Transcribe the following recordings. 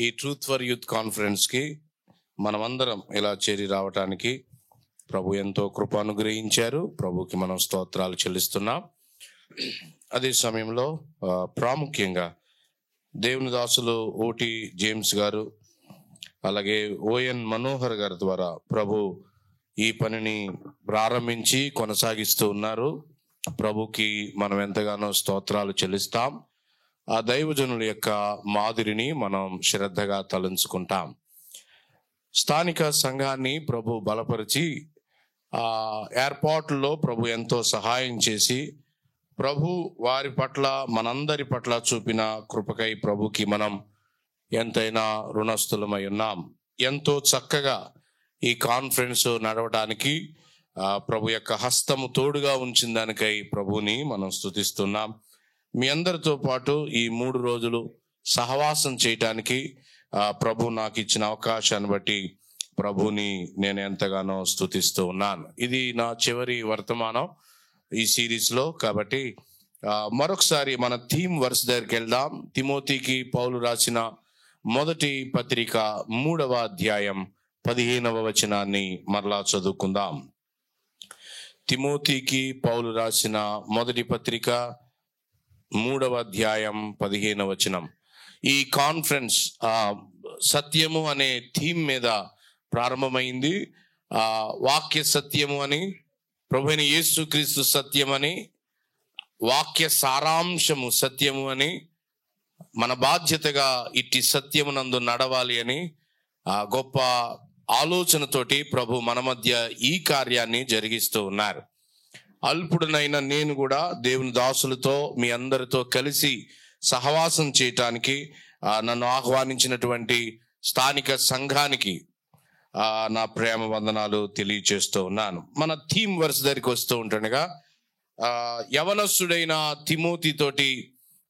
ఈ truth for youth కాన్ఫరెన్స్కి మనమందరం ఇలా చేరి రావటానికి ప్రభు ఎంతో కృప అనుగ్రహించారు. ప్రభుకి మనం స్తోత్రాలు చెల్లిస్తున్నాం. అదే సమయంలో ప్రాముఖ్యంగా దేవుని దాసులు ఓటి జేమ్స్ గారు, అలాగే ఓఎన్ మనోహర్ గారి ద్వారా ప్రభు ఈ పనిని ప్రారంభించి కొనసాగిస్తూ ఉన్నారు. ప్రభుకి మనం ఎంతగానో స్తోత్రాలు చెల్లిస్తాం. ఆ దైవజనుల యొక్క మాదిరిని మనం శ్రద్ధగా తలంచుకుంటాం. స్థానిక సంఘాన్ని ప్రభు బలపరిచి ఆ ఏర్పాట్లలో ప్రభు ఎంతో సహాయం చేసి ప్రభు వారి పట్ల మనందరి పట్ల చూపిన కృపకై ప్రభుకి మనం ఎంతైనా రుణస్థులమై ఉన్నాం. ఎంతో చక్కగా ఈ కాన్ఫరెన్స్ నడవడానికి ప్రభు యొక్క హస్తము తోడుగా ఉంచిన దానికై ప్రభుని మనం స్తుతిస్తున్నాం. మీ అందరితో పాటు ఈ 3 రోజులు సహవాసం చేయటానికి ప్రభు నాకు ఇచ్చిన అవకాశాన్ని బట్టి ప్రభుని నేను ఎంతగానో స్తుతిస్తూ ఉన్నాను. ఇది నా చివరి వర్తమానం ఈ సిరీస్లో. కాబట్టి మరొకసారి మన థీమ్ వర్స్ దగ్గరికి వెళ్దాం. తిమోతికి పౌలు రాసిన మొదటి పత్రిక 3వ అధ్యాయం 15వ వచనాన్ని మరలా చదువుకుందాం. తిమోతికి పౌలు రాసిన మొదటి పత్రిక 3వ అధ్యాయం 15వ వచనం. ఈ కాన్ఫరెన్స్ సత్యము అనే థీమ్ మీద ప్రారంభమైంది. వాక్య సత్యము అని, ప్రభువైన యేసుక్రీస్తు సత్యమని, వాక్య సారాంశము సత్యము అని, మన బాధ్యతగా ఇట్టి సత్యమునందు నడవాలి అని గొప్ప ఆలోచనతోటి ప్రభు మన మధ్య ఈ కార్యాన్ని జరిగిస్తూ ఉన్నారు. అల్పుడునైనా నేను కూడా దేవుని దాసులతో మీ అందరితో కలిసి సహవాసం చేయటానికి నన్ను ఆహ్వానించినటువంటి స్థానిక సంఘానికి నా ప్రేమ వందనాలు తెలియచేస్తూ ఉన్నాను. మన థీమ్ వర్స్ దగ్గరికి వస్తూ ఉంటుండగా యవనస్తుడైన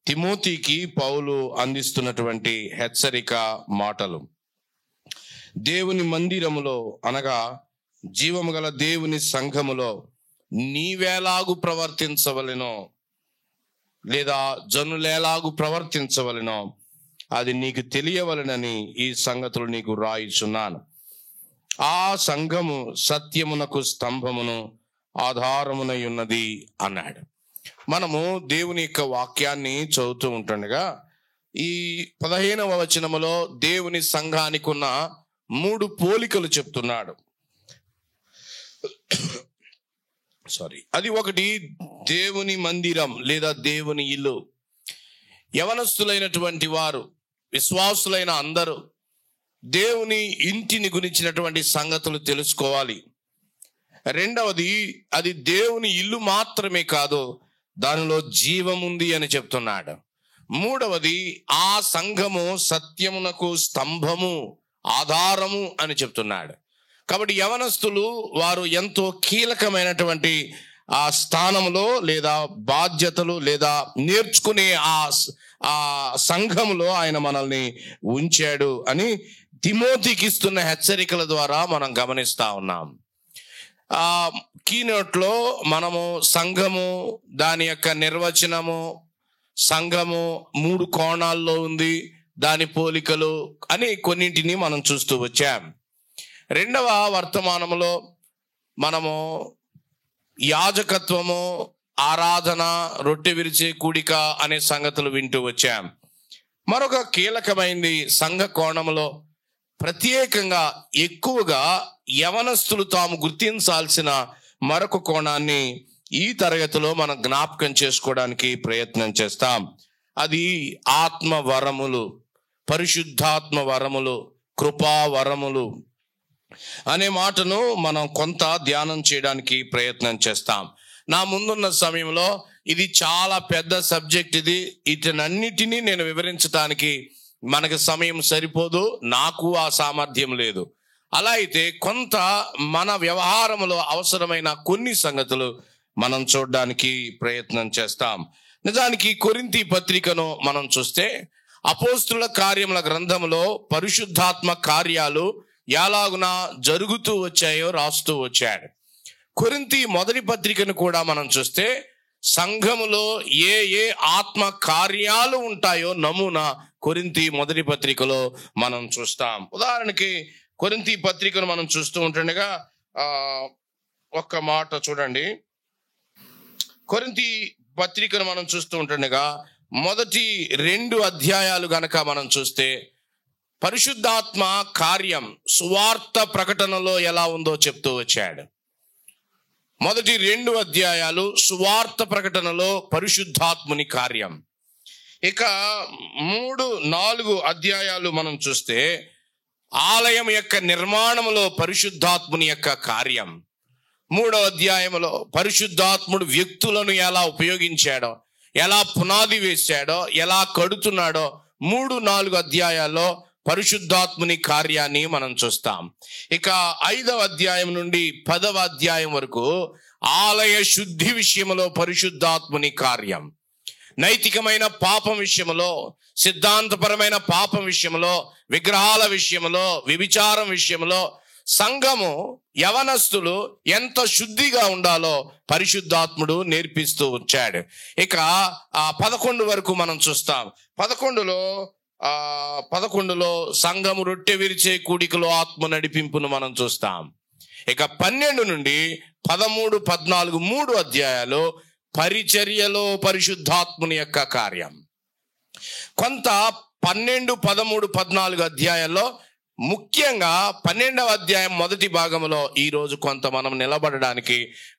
తిమోతికి పౌలు అందిస్తున్నటువంటి హెచ్చరిక మాటలు. దేవుని మందిరములో అనగా జీవము గల దేవుని సంఘములో నీవేలాగు ప్రవర్తించవలెనో లేదా జనులేలాగు ప్రవర్తించవలెనో అది నీకు తెలియవలెనని ఈ సంగతులు నీకు రాయిచున్నాను. ఆ సంఘము సత్యమునకు స్తంభమును ఆధారమునై ఉన్నది అన్నాడు. మనము దేవుని యొక్క వాక్యాన్ని చదువుతూ ఉంటుండగా ఈ 15వ వచనములో దేవుని సంఘానికి ఉన్న 3 పోలికలు చెప్తున్నాడు. అది ఒకటి దేవుని మందిరం లేదా దేవుని ఇల్లు. యవనస్తులైనటువంటి వారు, విశ్వాసులైన అందరూ దేవుని ఇంటిని గురించినటువంటి సంగతులు తెలుసుకోవాలి. రెండవది, అది దేవుని ఇల్లు మాత్రమే కాదు, దానిలో జీవముంది అని చెప్తున్నాడు. మూడవది, ఆ సంఘము సత్యమునకు స్తంభము, ఆధారము అని చెప్తున్నాడు. కాబట్టి యవనస్తులు వారు ఎంతో కీలకమైనటువంటి ఆ స్థానంలో లేదా బాధ్యతలు లేదా నేర్చుకునే ఆ సంఘములో ఆయన మనల్ని ఉంచాడు అని తిమోతికి ఇస్తున్న హెచ్చరికల ద్వారా మనం గమనిస్తా ఉన్నాం. కీనోట్లో మనము సంఘము, దాని యొక్క నిర్వచనము, సంఘము 3 కోణాల్లో ఉంది, దాని పోలికలు అని కొన్నింటిని మనం చూస్తూ వచ్చాం. రెండవ వర్తమానంలో మనము యాజకత్వము, ఆరాధన, రొట్టె విరిచే కూడిక అనే సంగతులు వింటూ వచ్చాం. మరొక కీలకమైనది సంఘ కోణంలో ప్రత్యేకంగా ఎక్కువగా యవనస్తులు తాము గుర్తించాల్సిన మరొక కోణాన్ని ఈ తరగతిలో మనం జ్ఞాపకం చేసుకోవడానికి ప్రయత్నం చేస్తాం. అది ఆత్మ వరములు, పరిశుద్ధాత్మ వరములు, కృపా వరములు అనే మాటను మనం కొంత ధ్యానం చేయడానికి ప్రయత్నం చేస్తాం. నా ముందున్న సమయంలో ఇది చాలా పెద్ద సబ్జెక్ట్. వీటన్నిటినీ నేను వివరించడానికి మనకు సమయం సరిపోదు, నాకు ఆ సామర్థ్యం లేదు. అలా అయితే కొంత మన వ్యవహారంలో అవసరమైన కొన్ని సంగతులు మనం చూడడానికి ప్రయత్నం చేస్తాం. నిజానికి కొరింథీ పత్రికను మనం చూస్తే అపోస్తుల కార్యముల గ్రంథంలో పరిశుద్ధాత్మ కార్యాలు ఎలాగున జరుగుతూ వచ్చాయో రాస్తూ వచ్చాడు. కొరింథీ మొదటి పత్రికను కూడా మనం చూస్తే సంఘములో ఏ ఏ ఆత్మ కార్యాలు ఉంటాయో నమూనా కొరింథీ మొదటి పత్రికలో మనం చూస్తాం. ఉదాహరణకి కొరింథీ పత్రికను మనం చూస్తూ ఉంటుండగా ఒక్క మాట చూడండి. కొరింథీ పత్రికను మనం చూస్తూ ఉంటుండగా మొదటి 2 అధ్యాయాలు గనక మనం చూస్తే పరిశుద్ధాత్మ కార్యం సువార్త ప్రకటనలో ఎలా ఉందో చెప్తూ వచ్చాడు. మొదటి 2 అధ్యాయాలు సువార్త ప్రకటనలో పరిశుద్ధాత్ముని కార్యం. ఇక 3-4 అధ్యాయాలు మనం చూస్తే ఆలయం యొక్క నిర్మాణంలో పరిశుద్ధాత్ముని యొక్క కార్యం. 3వ అధ్యాయంలో పరిశుద్ధాత్ముడు వ్యక్తులను ఎలా ఉపయోగించాడో, ఎలా పునాది వేశాడో, ఎలా కడుతున్నాడో 3-4 అధ్యాయాల్లో పరిశుద్ధాత్ముని కార్యాన్ని మనం చూస్తాం. ఇక 5వ అధ్యాయం నుండి 10వ అధ్యాయం వరకు ఆలయ శుద్ధి విషయంలో పరిశుద్ధాత్ముని కార్యం, నైతికమైన పాపం విషయంలో, సిద్ధాంతపరమైన పాపం విషయంలో, విగ్రహాల విషయంలో, వ్యభిచారం విషయంలో సంఘము యవనస్తులు ఎంత శుద్ధిగా ఉండాలో పరిశుద్ధాత్ముడు నేర్పిస్తూ వచ్చాడు. ఇక 11 వరకు మనం చూస్తాం. 11లో సంఘము రొట్టె విరిచే కూడికలో ఆత్మ నడిపింపును మనం చూస్తాం. ఇక 12 నుండి 13, 14 3 అధ్యాయాలు పరిచర్యలో పరిశుద్ధాత్ముని యొక్క కార్యం. కొంత 12, 13, 14 అధ్యాయాల్లో, ముఖ్యంగా 12వ అధ్యాయం మొదటి భాగంలో ఈరోజు కొంత మనం నిలబడడానికి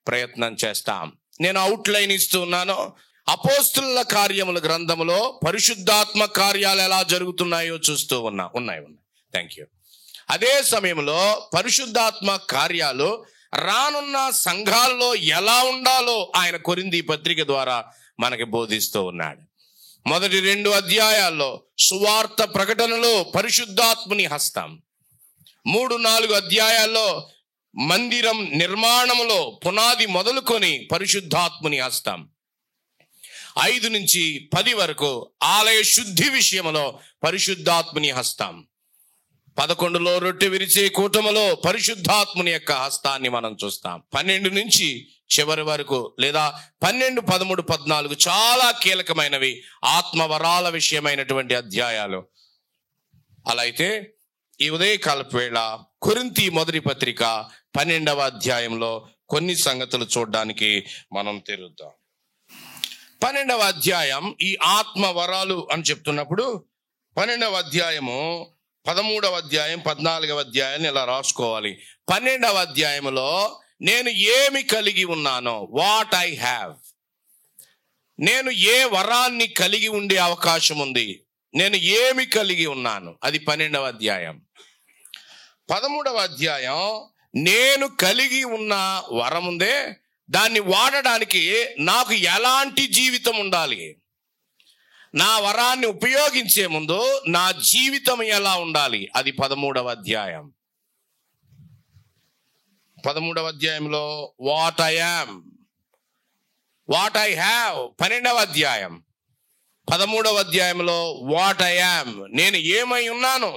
ప్రయత్నం చేస్తాం. నేను అవుట్లైన్ ఇస్తూ ఉన్నాను. అపోస్తుల కార్యముల గ్రంథములో పరిశుద్ధాత్మ కార్యాలు ఎలా జరుగుతున్నాయో చూస్తూ ఉన్నాయి. Thank you. అదే సమయంలో పరిశుద్ధాత్మ కార్యాలు రానున్న సంఘాల్లో ఎలా ఉండాలో ఆయన కొరింథీ పత్రిక ద్వారా మనకి బోధిస్తూ ఉన్నాడు. మొదటి 2 అధ్యాయాల్లో సువార్త ప్రకటనలో పరిశుద్ధాత్ముని హస్తం, 3-4 అధ్యాయాల్లో మందిరం నిర్మాణంలో పునాది మొదలుకొని పరిశుద్ధాత్ముని హస్తం, 5 నుంచి 10 వరకు ఆలయ శుద్ధి విషయంలో పరిశుద్ధాత్ముని హస్తం, 11లో రొట్టె విరిచే కూటములో పరిశుద్ధాత్ముని యొక్క హస్తాన్ని మనం చూస్తాం. 12 నుంచి చివరి వరకు లేదా 12, 13, 14 చాలా కీలకమైనవి ఆత్మవరాల విషయమైనటువంటి అధ్యాయాలు. అలా అయితే ఈ ఉదయకాలపు వేళ కొరింథీ మొదటి పత్రిక 12వ అధ్యాయంలో కొన్ని సంగతులు చూడడానికి మనం తిరుగుతాం. 12వ అధ్యాయం ఈ ఆత్మవరాలు అని చెప్తున్నప్పుడు 12వ అధ్యాయము 13వ అధ్యాయం 14వ అధ్యాయాన్ని ఇలా రాసుకోవాలి. 12వ అధ్యాయంలో నేను ఏమి కలిగి ఉన్నానో, వాట్ ఐ హ్యావ్, నేను ఏ వరాన్ని కలిగి ఉండే అవకాశం ఉంది, నేను ఏమి కలిగి ఉన్నాను, అది 12వ అధ్యాయం. 13వ అధ్యాయం నేను కలిగి ఉన్న వరం ఉందే, దాన్ని వాడడానికి నాకు ఎలాంటి జీవితం ఉండాలి, నా వరాన్ని ఉపయోగించే ముందు నా జీవితం ఎలా ఉండాలి, అది 13వ అధ్యాయం. 13వ అధ్యాయంలో what I am, what I have 12వ అధ్యాయం. 13వ అధ్యాయంలో వాట్ ఐ యామ్, నేను ఏమై ఉన్నాను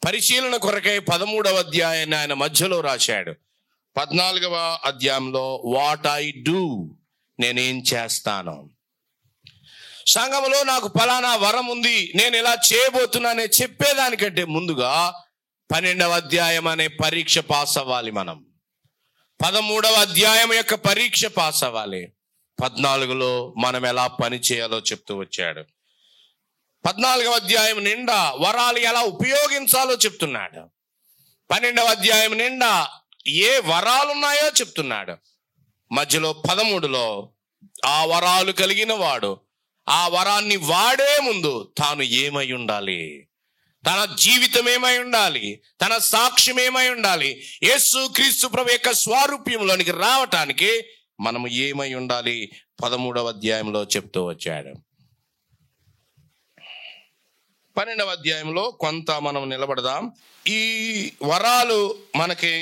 పరిశీలన కొరకై 13వ అధ్యాయాన్ని ఆయన మధ్యలో రాశాడు. 14వ అధ్యాయంలో వాట్ ఐ డూ, నేనేం చేస్తాను. సంఘములో నాకు ఫలానా వరం ఉంది, నేను ఇలా చేయబోతున్నానే చెప్పేదానికంటే ముందుగా 12వ అధ్యాయం అనే పరీక్ష పాస్ అవ్వాలి. మనం 13వ అధ్యాయం యొక్క పరీక్ష పాస్ అవ్వాలి. 14లో మనం ఎలా పని చేయాలో చెప్తూ వచ్చాడు. 14వ అధ్యాయం నిండా వరాలు ఎలా ఉపయోగించాలో చెప్తున్నాడు. 12వ అధ్యాయం నిండా ఏ వరాలు ఉన్నాయో చెప్తున్నాడు. మధ్యలో 13లో ఆ వరాలు కలిగిన వాడు ఆ వరాన్ని వాడే ముందు తాను ఏమై ఉండాలి, తన జీవితం ఏమై ఉండాలి, తన సాక్ష్యం ఏమై ఉండాలి, యేసు క్రీస్తు ప్రభు యొక్క స్వారూప్యంలోనికి రావటానికి మనము ఏమై ఉండాలి 13వ అధ్యాయంలో చెప్తూ వచ్చాడు. 12వ అధ్యాయంలో కొంత మనం నిలబడదాం. ఈ వరాలు మనకి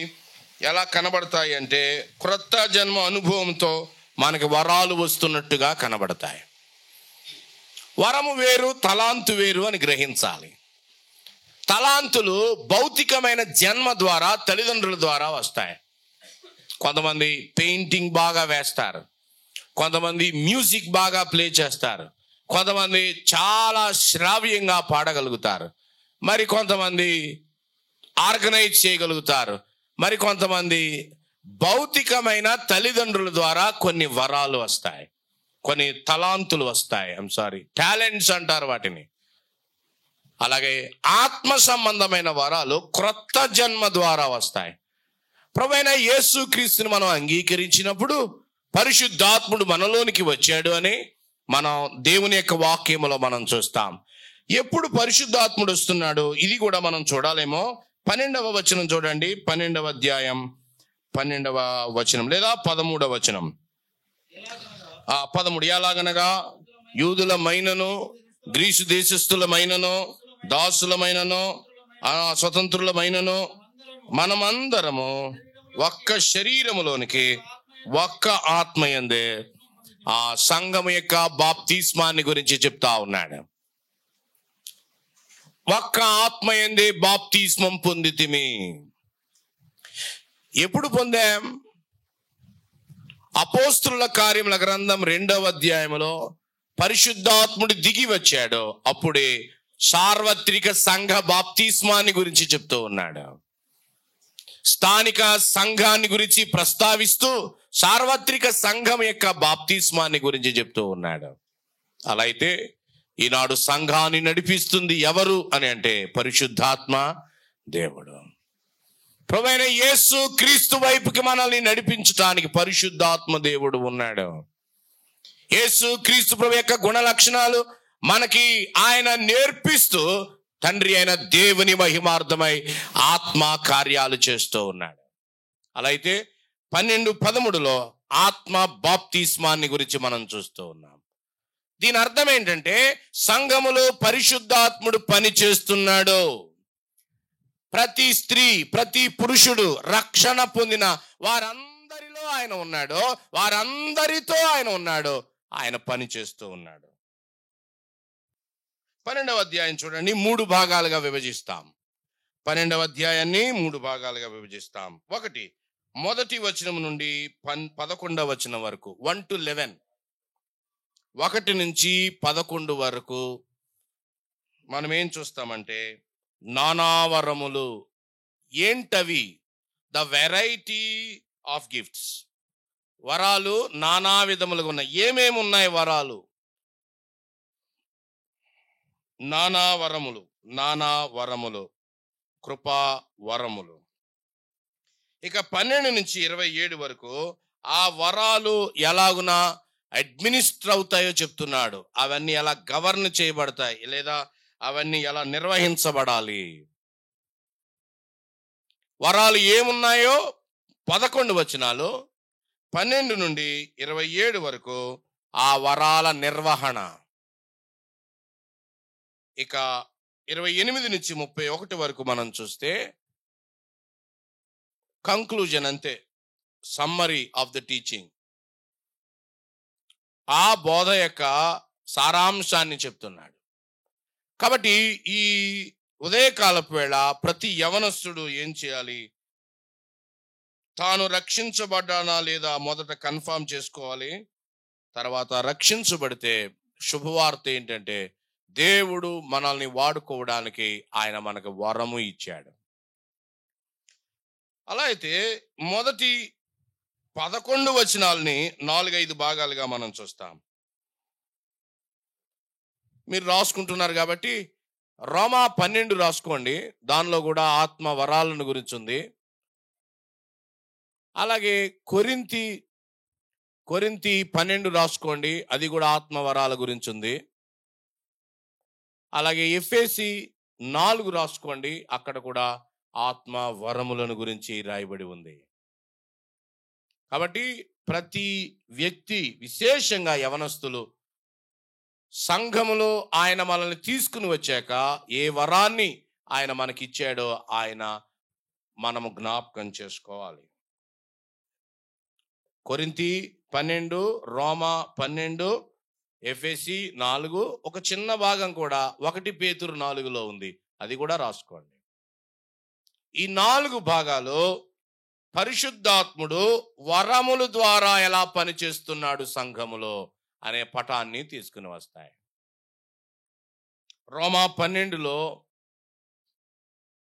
ఎలా కనబడతాయి అంటే, క్రొత్త జన్మ అనుభవంతో మనకి వరాలు వస్తున్నట్టుగా కనబడతాయి. వరము వేరు, తలాంతు వేరు అని గ్రహించాలి. తలాంతులు భౌతికమైన జన్మ ద్వారా, తల్లిదండ్రుల ద్వారా వస్తాయి. కొంతమంది పెయింటింగ్ బాగా వేస్తారు, కొంతమంది మ్యూజిక్ బాగా ప్లే చేస్తారు, కొంతమంది చాలా శ్రావ్యంగా పాడగలుగుతారు, మరి కొంతమంది ఆర్గనైజ్ చేయగలుగుతారు, మరి కొంతమంది భౌతికమైన తల్లిదండ్రుల ద్వారా కొన్ని వరాలు వస్తాయి, కొన్ని తలాంతులు వస్తాయి. టాలెంట్స్ అంటారు వాటిని. అలాగే ఆత్మ సంబంధమైన వరాలు క్రొత్త జన్మ ద్వారా వస్తాయి. ప్రభువైన యేసు క్రీస్తుని మనం అంగీకరించినప్పుడు పరిశుద్ధాత్ముడు మనలోనికి వచ్చాడు అని మనం దేవుని యొక్క వాక్యములో మనం చూస్తాం. ఎప్పుడు పరిశుద్ధాత్ముడు వస్తున్నాడు ఇది కూడా మనం చూడాలేమో. 12వ వచనం చూడండి, 12వ అధ్యాయం 12వ వచనం లేదా 13వ వచనం. 13. ఎలాగనగా యూదులమైనను గ్రీసు దేశస్థులమైనను దాసులమైనను స్వతంత్రులమైనను మనమందరము ఒక్క శరీరములోనికి ఒక్క ఆత్మయందే ఆ సంఘము యొక్క బాప్తిస్మాన్ని గురించి చెప్తా ఉన్నాడు. ఒక్క ఆత్మయందే బాప్తిస్మం పొందితిమి. ఎప్పుడు పొందాం? అపోస్తుల కార్యముల గ్రంథం 2వ అధ్యాయంలో పరిశుద్ధాత్ముడు దిగి వచ్చాడు. అప్పుడే సార్వత్రిక సంఘ బాప్తిస్మాన్ని గురించి చెప్తూ ఉన్నాడు. స్థానిక సంఘాన్ని గురించి ప్రస్తావిస్తూ సార్వత్రిక సంఘం యొక్క బాప్తిస్మాన్ని గురించి చెప్తూ ఉన్నాడు. అలా అయితే ఈనాడు సంఘాన్ని నడిపిస్తుంది ఎవరు అని అంటే పరిశుద్ధాత్మ దేవుడు. ప్రభువైన యేసు క్రీస్తు వైపుకి మనల్ని నడిపించడానికి పరిశుద్ధాత్మ దేవుడు ఉన్నాడు. యేసు క్రీస్తు ప్రభు యొక్క గుణ లక్షణాలు మనకి ఆయన నేర్పిస్తూ తండ్రి అయిన దేవుని మహిమార్థమై ఆత్మ కార్యాలు చేస్తూ ఉన్నాడు. అలా అయితే 12:13లో ఆత్మ బాప్తిస్మాన్ని గురించి మనం చూస్తూ ఉన్నాం. దీని అర్థం ఏంటంటే సంఘములో పరిశుద్ధాత్ముడు పని చేస్తున్నాడు. ప్రతి స్త్రీ, ప్రతి పురుషుడు రక్షణ పొందిన వారందరిలో ఆయన ఉన్నాడు, వారందరితో ఆయన ఉన్నాడు, ఆయన పని చేస్తూ ఉన్నాడు. 12వ అధ్యాయం చూడండి, 3 భాగాలుగా విభజిస్తాం. 12వ అధ్యాయాన్ని 3 భాగాలుగా విభజిస్తాం. 1 మొదటి వచనం నుండి 11వ వచనం వరకు, 1 to 11, 1 నుంచి 11 వరకు మనం ఏం చూస్తామంటే నానావరములు. ఏంటవి? The variety of gifts. వరాలు నానా విధములుగా ఉన్నాయి. ఏమేమి ఉన్నాయి వరాలు? నానా వరములు, కృపా వరములు. ఇక 12 నుంచి 27 వరకు ఆ వరాలు ఎలాగున అడ్మినిస్టర్ అవుతాయో చెప్తున్నాడు. అవన్నీ ఎలా గవర్న్ చేయబడతాయి లేదా అవన్నీ ఎలా నిర్వహించబడాలి. వరాలు ఏమున్నాయో 11 వచనాలు, 12 నుండి 27 వరకు ఆ వరాల నిర్వహణ. ఇక 28 నుంచి 31 వరకు మనం చూస్తే కంక్లూజన్, అంతే, సమ్మరీ ఆఫ్ ద టీచింగ్. ఆ బోధ యొక్క సారాంశాన్ని చెప్తున్నాడు. కాబట్టి ఈ ఉదయకాలపు వేళ ప్రతి యవనస్తుడు ఏం చేయాలి? తాను రక్షించబడ్డానా లేదా మొదట కన్ఫర్మ్ చేసుకోవాలి. తర్వాత రక్షించబడితే శుభవార్త ఏంటంటే దేవుడు మనల్ని వాడుకోవడానికి ఆయన మనకు వరము ఇచ్చాడు. అలా అయితే మొదటి 11 వచనాలని 4-5 భాగాలుగా మనం చూస్తాం. మీరు రాసుకుంటున్నారు కాబట్టి రోమా 12 రాసుకోండి, దానిలో కూడా ఆత్మ వరాలను గురించి ఉంది. అలాగే కొరింథీ 12 రాసుకోండి, అది కూడా ఆత్మ వరాల గురించి ఉంది. అలాగే ఎఫెసీ 4 రాసుకోండి, అక్కడ కూడా ఆత్మ వరములను గురించి రాయబడి ఉంది. కాబట్టి ప్రతి వ్యక్తి, విశేషంగా యవనస్తులు, సంఘములో ఆయన మనల్ని తీసుకుని వచ్చాక ఏ వరాన్ని ఆయన మనకిచ్చాడో ఆయన మనము జ్ఞాపకం చేసుకోవాలి. కొరింథీ 12, రోమా 12, ఎఫెసీ 4, ఒక చిన్న భాగం కూడా 1 పేతురు 4లో ఉంది, అది కూడా రాసుకోండి. ఈ 4 భాగాలు పరిశుద్ధాత్ముడు వరముల ద్వారా ఎలా పనిచేస్తున్నాడు సంఘములో అనే పటాన్ని తీసుకుని వస్తాయి. రోమా 12లో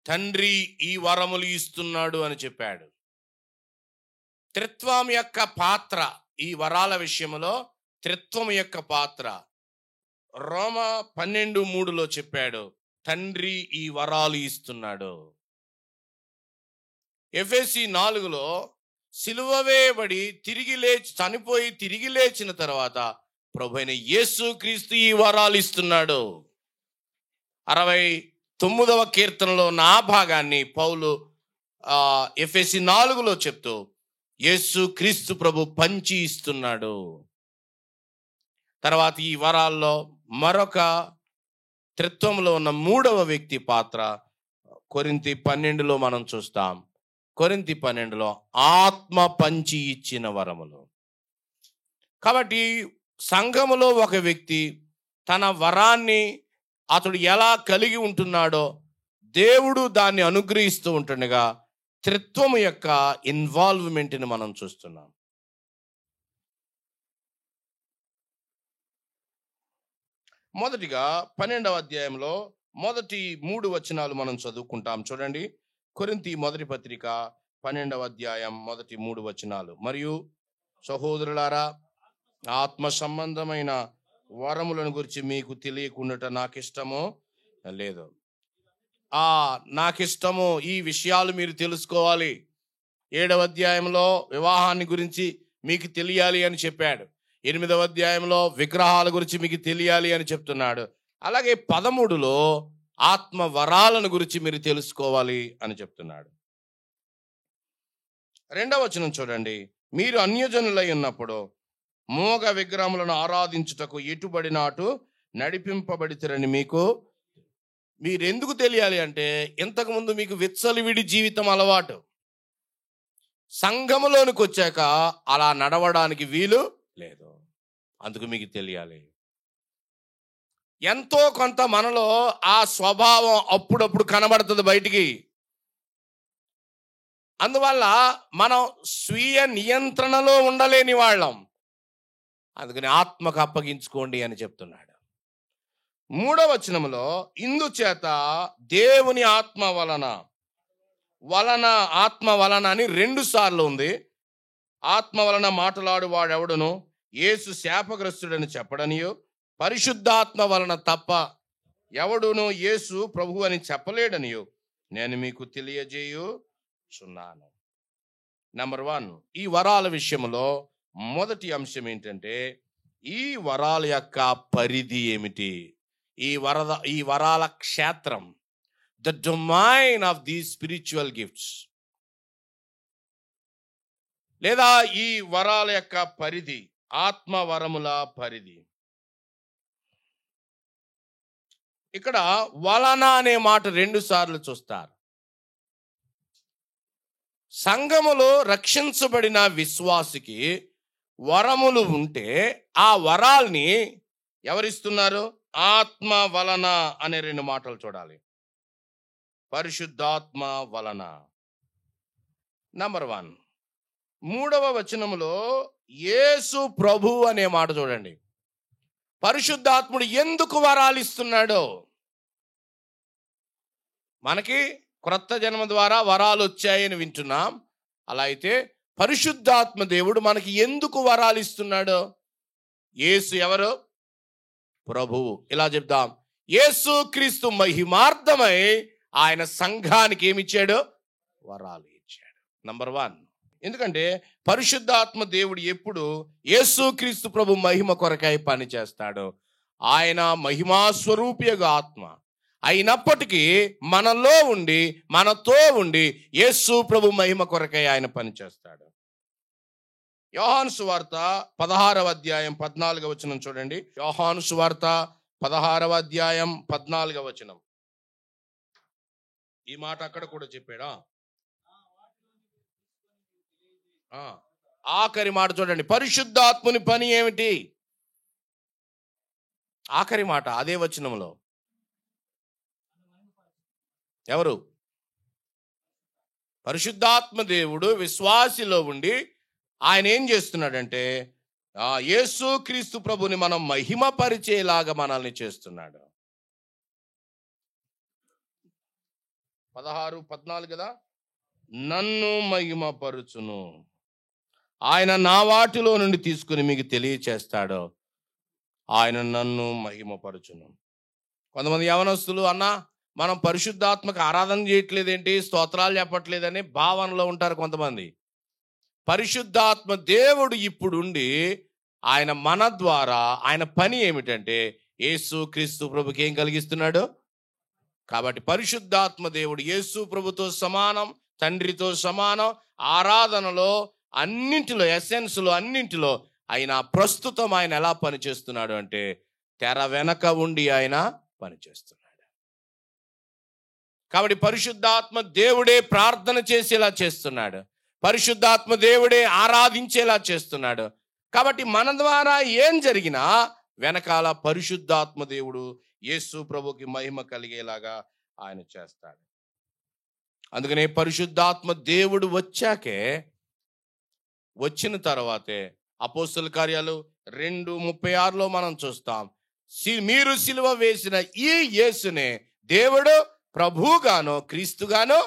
తండ్రి ఈ వరములు ఇస్తున్నాడు అని చెప్పాడు. త్రిత్వం యొక్క పాత్ర ఈ వరాల విషయంలో, త్రిత్వం యొక్క పాత్ర రోమా 12:3లో చెప్పాడు, తండ్రి ఈ వరాలు ఇస్తున్నాడు. ఎఫెసీ 4లో సిలువ వేయబడి చనిపోయి తిరిగి లేచిన తర్వాత ప్రభువైన యేసుక్రీస్తు ఈ వరాలు ఇస్తున్నాడు. 69వ కీర్తనలో నా భాగాన్ని పౌలు ఎఫెసీ 4లో చెప్తూ యేసుక్రీస్తు ప్రభు పంచి ఇస్తున్నాడు. తర్వాత ఈ వరాల్లో మరొక త్రిత్వంలో ఉన్న 3వ వ్యక్తి పాత్ర కొరింథీ 12లో మనం చూస్తాం. కొరింథీ 12లో ఆత్మ పంచి ఇచ్చిన వరములు. కాబట్టి సంఘములో ఒక వ్యక్తి తన వరాన్ని అతడు ఎలా కలిగి ఉంటున్నాడో దేవుడు దాన్ని అనుగ్రహిస్తూ ఉంటుండగా త్రిత్వము యొక్క ఇన్వాల్వ్మెంట్ని మనం చూస్తున్నాం. మొదటిగా 12వ అధ్యాయంలో మొదటి 3 వచనాలు మనం చదువుకుంటాం. చూడండి, కొరింథీ మొదటి పత్రిక 12వ అధ్యాయం మొదటి 3 వచనాలు. మరియు సహోదరులారా, ఆత్మ సంబంధమైన వరములను గురించి మీకు తెలియకుండా నాకిష్టమో లేదు. నాకిష్టము ఈ విషయాలు మీరు తెలుసుకోవాలి. 7వ అధ్యాయంలో వివాహాన్ని గురించి మీకు తెలియాలి అని చెప్పాడు. 8వ అధ్యాయంలో విగ్రహాల గురించి మీకు తెలియాలి అని చెప్తున్నాడు. అలాగే 13లో ఆత్మ వరాలను గురించి మీరు తెలుసుకోవాలి అని చెప్తున్నాడు. 2వ వచనం చూడండి, మీరు అన్యజనులై ఉన్నప్పుడు మోగ విగ్రహములను ఆరాధించుటకు ఎటుబడినాటు నడిపింపబడితేరని మీరెందుకు తెలియాలి అంటే, ఇంతకుముందు మీకు విచ్చలవిడి జీవితం అలవాటు. సంఘములోనికి వచ్చాక అలా నడవడానికి వీలు లేదు. అందుకు మీకు తెలియాలి. ఎంతో కొంత మనలో ఆ స్వభావం అప్పుడప్పుడు కనబడుతుంది బయటికి. అందువల్ల మనం స్వీయ నియంత్రణలో ఉండలేని వాళ్ళం. అందుకని ఆత్మకు అప్పగించుకోండి అని చెప్తున్నాడు. 3వ వచనంలో ఇందుచేత దేవుని ఆత్మ వలన ఆత్మ వలన అని 2 సార్లు ఉంది. ఆత్మ వలన మాట్లాడు వాడెవడును యేసు శాపగ్రస్తుడని చెప్పడనియో, పరిశుద్ధాత్మ వలన తప్ప ఎవడును యేసు ప్రభు అని చెప్పలేడనియో నేను మీకు తెలియజేయుచున్నాను. నెంబర్ 1, ఈ వరాల విషయంలో మొదటి అంశం ఏంటంటే, ఈ వరాల యొక్క పరిధి ఏమిటి? ఈ వరాల క్షేత్రం, the domain of the spiritual gifts, లేదా ఈ వరాల యొక్క పరిధి, ఆత్మ వరముల పరిధి. ఇక్కడ వలన అనే మాట 2 సార్లు చూస్తారు. సంఘములో రక్షించబడిన విశ్వాసికి వరములు ఉంటే ఆ వరాల్ని ఎవరిస్తున్నారు? ఆత్మ వలన అనే 2 మాటలు చూడాలి. పరిశుద్ధాత్మ వలన. నంబర్ 1, 3వ వచనములో యేసు ప్రభు అనే మాట చూడండి. పరిశుద్ధాత్ముడు ఎందుకు వరాలు ఇస్తున్నాడో, మనకి క్రొత్త జన్మ ద్వారా వరాలు వచ్చాయని వింటున్నాం. అలా అయితే పరిశుద్ధాత్మ దేవుడు మనకి ఎందుకు వరాలు ఇస్తున్నాడో? యేసు ఎవరు? ప్రభువు. ఇలా చెప్దాం, యేసు క్రీస్తు మహిమార్థమై ఆయన సంఘానికి ఏమిచ్చాడు? వరాలు ఇచ్చాడు. నంబర్ 1, ఎందుకంటే పరిశుద్ధాత్మ దేవుడు ఎప్పుడు యేసు క్రీస్తు ప్రభు మహిమ కొరకై పని చేస్తాడు. ఆయన మహిమా స్వరూపియగు ఆత్మ అయినప్పటికీ మనలో ఉండి మనతో ఉండి యేసు ప్రభు మహిమ కొరకై ఆయన పని చేస్తాడు. యోహాను సువార్త 16వ అధ్యాయం 14వ వచనం చూడండి. యోహాను సువార్త 16వ అధ్యాయం 14వ వచనం. ఈ మాట అక్కడ కూడా చెప్పాడా? ఆఖరి మాట చూడండి, పరిశుద్ధాత్ముని పని ఏమిటి? ఆఖరి మాట అదే వచనంలో ఎవరు? పరిశుద్ధాత్మ దేవుడు విశ్వాసిలో ఉండి ఆయన ఏం చేస్తున్నాడంటే యేసు క్రీస్తు ప్రభుని మనం మహిమపరిచేలాగా మనల్ని చేస్తున్నాడు. 16-14 కదా, నన్ను మహిమపరుచును, ఆయన నా వాటిలో నుండి తీసుకుని మీకు తెలియచేస్తాడు, ఆయన నన్ను మహిమపరుచును. కొంతమంది యవనస్తులు, అన్న మనం పరిశుద్ధాత్మకు ఆరాధన చేయట్లేదేంటి, స్తోత్రాలు చెప్పట్లేదని భావనలో ఉంటారు కొంతమంది. పరిశుద్ధాత్మ దేవుడు ఇప్పుడుండి ఆయన మన ద్వారా ఆయన పని ఏమిటంటే యేసు క్రీస్తు ప్రభుకి ఏం కలిగిస్తున్నాడు. కాబట్టి పరిశుద్ధాత్మ దేవుడు యేసు ప్రభుతో సమానం, తండ్రితో సమానం. ఆరాధనలో అన్నింటిలో, ఎసెన్స్లో అన్నింటిలో ఆయన ప్రస్తుతం ఆయన ఎలా పనిచేస్తున్నాడు అంటే తెర వెనక ఉండి ఆయన పనిచేస్తున్నాడు. కాబట్టి పరిశుద్ధాత్మ దేవుడే ప్రార్థన చేసేలా చేస్తున్నాడు, పరిశుద్ధాత్మ దేవుడే ఆరాధించేలా చేస్తున్నాడు. కాబట్టి మన ద్వారా ఏం జరిగినా వెనకాల పరిశుద్ధాత్మ దేవుడు యేసు ప్రభుకి మహిమ కలిగేలాగా ఆయన చేస్తాడు. అందుకనే పరిశుద్ధాత్మ దేవుడు వచ్చిన తర్వాతే అపోస్తల కార్యాలు 2:36 మనం చూస్తాం, మీరు సిలువ వేసిన ఈ యేసునే దేవుడు ప్రభువుగానో క్రీస్తుగానో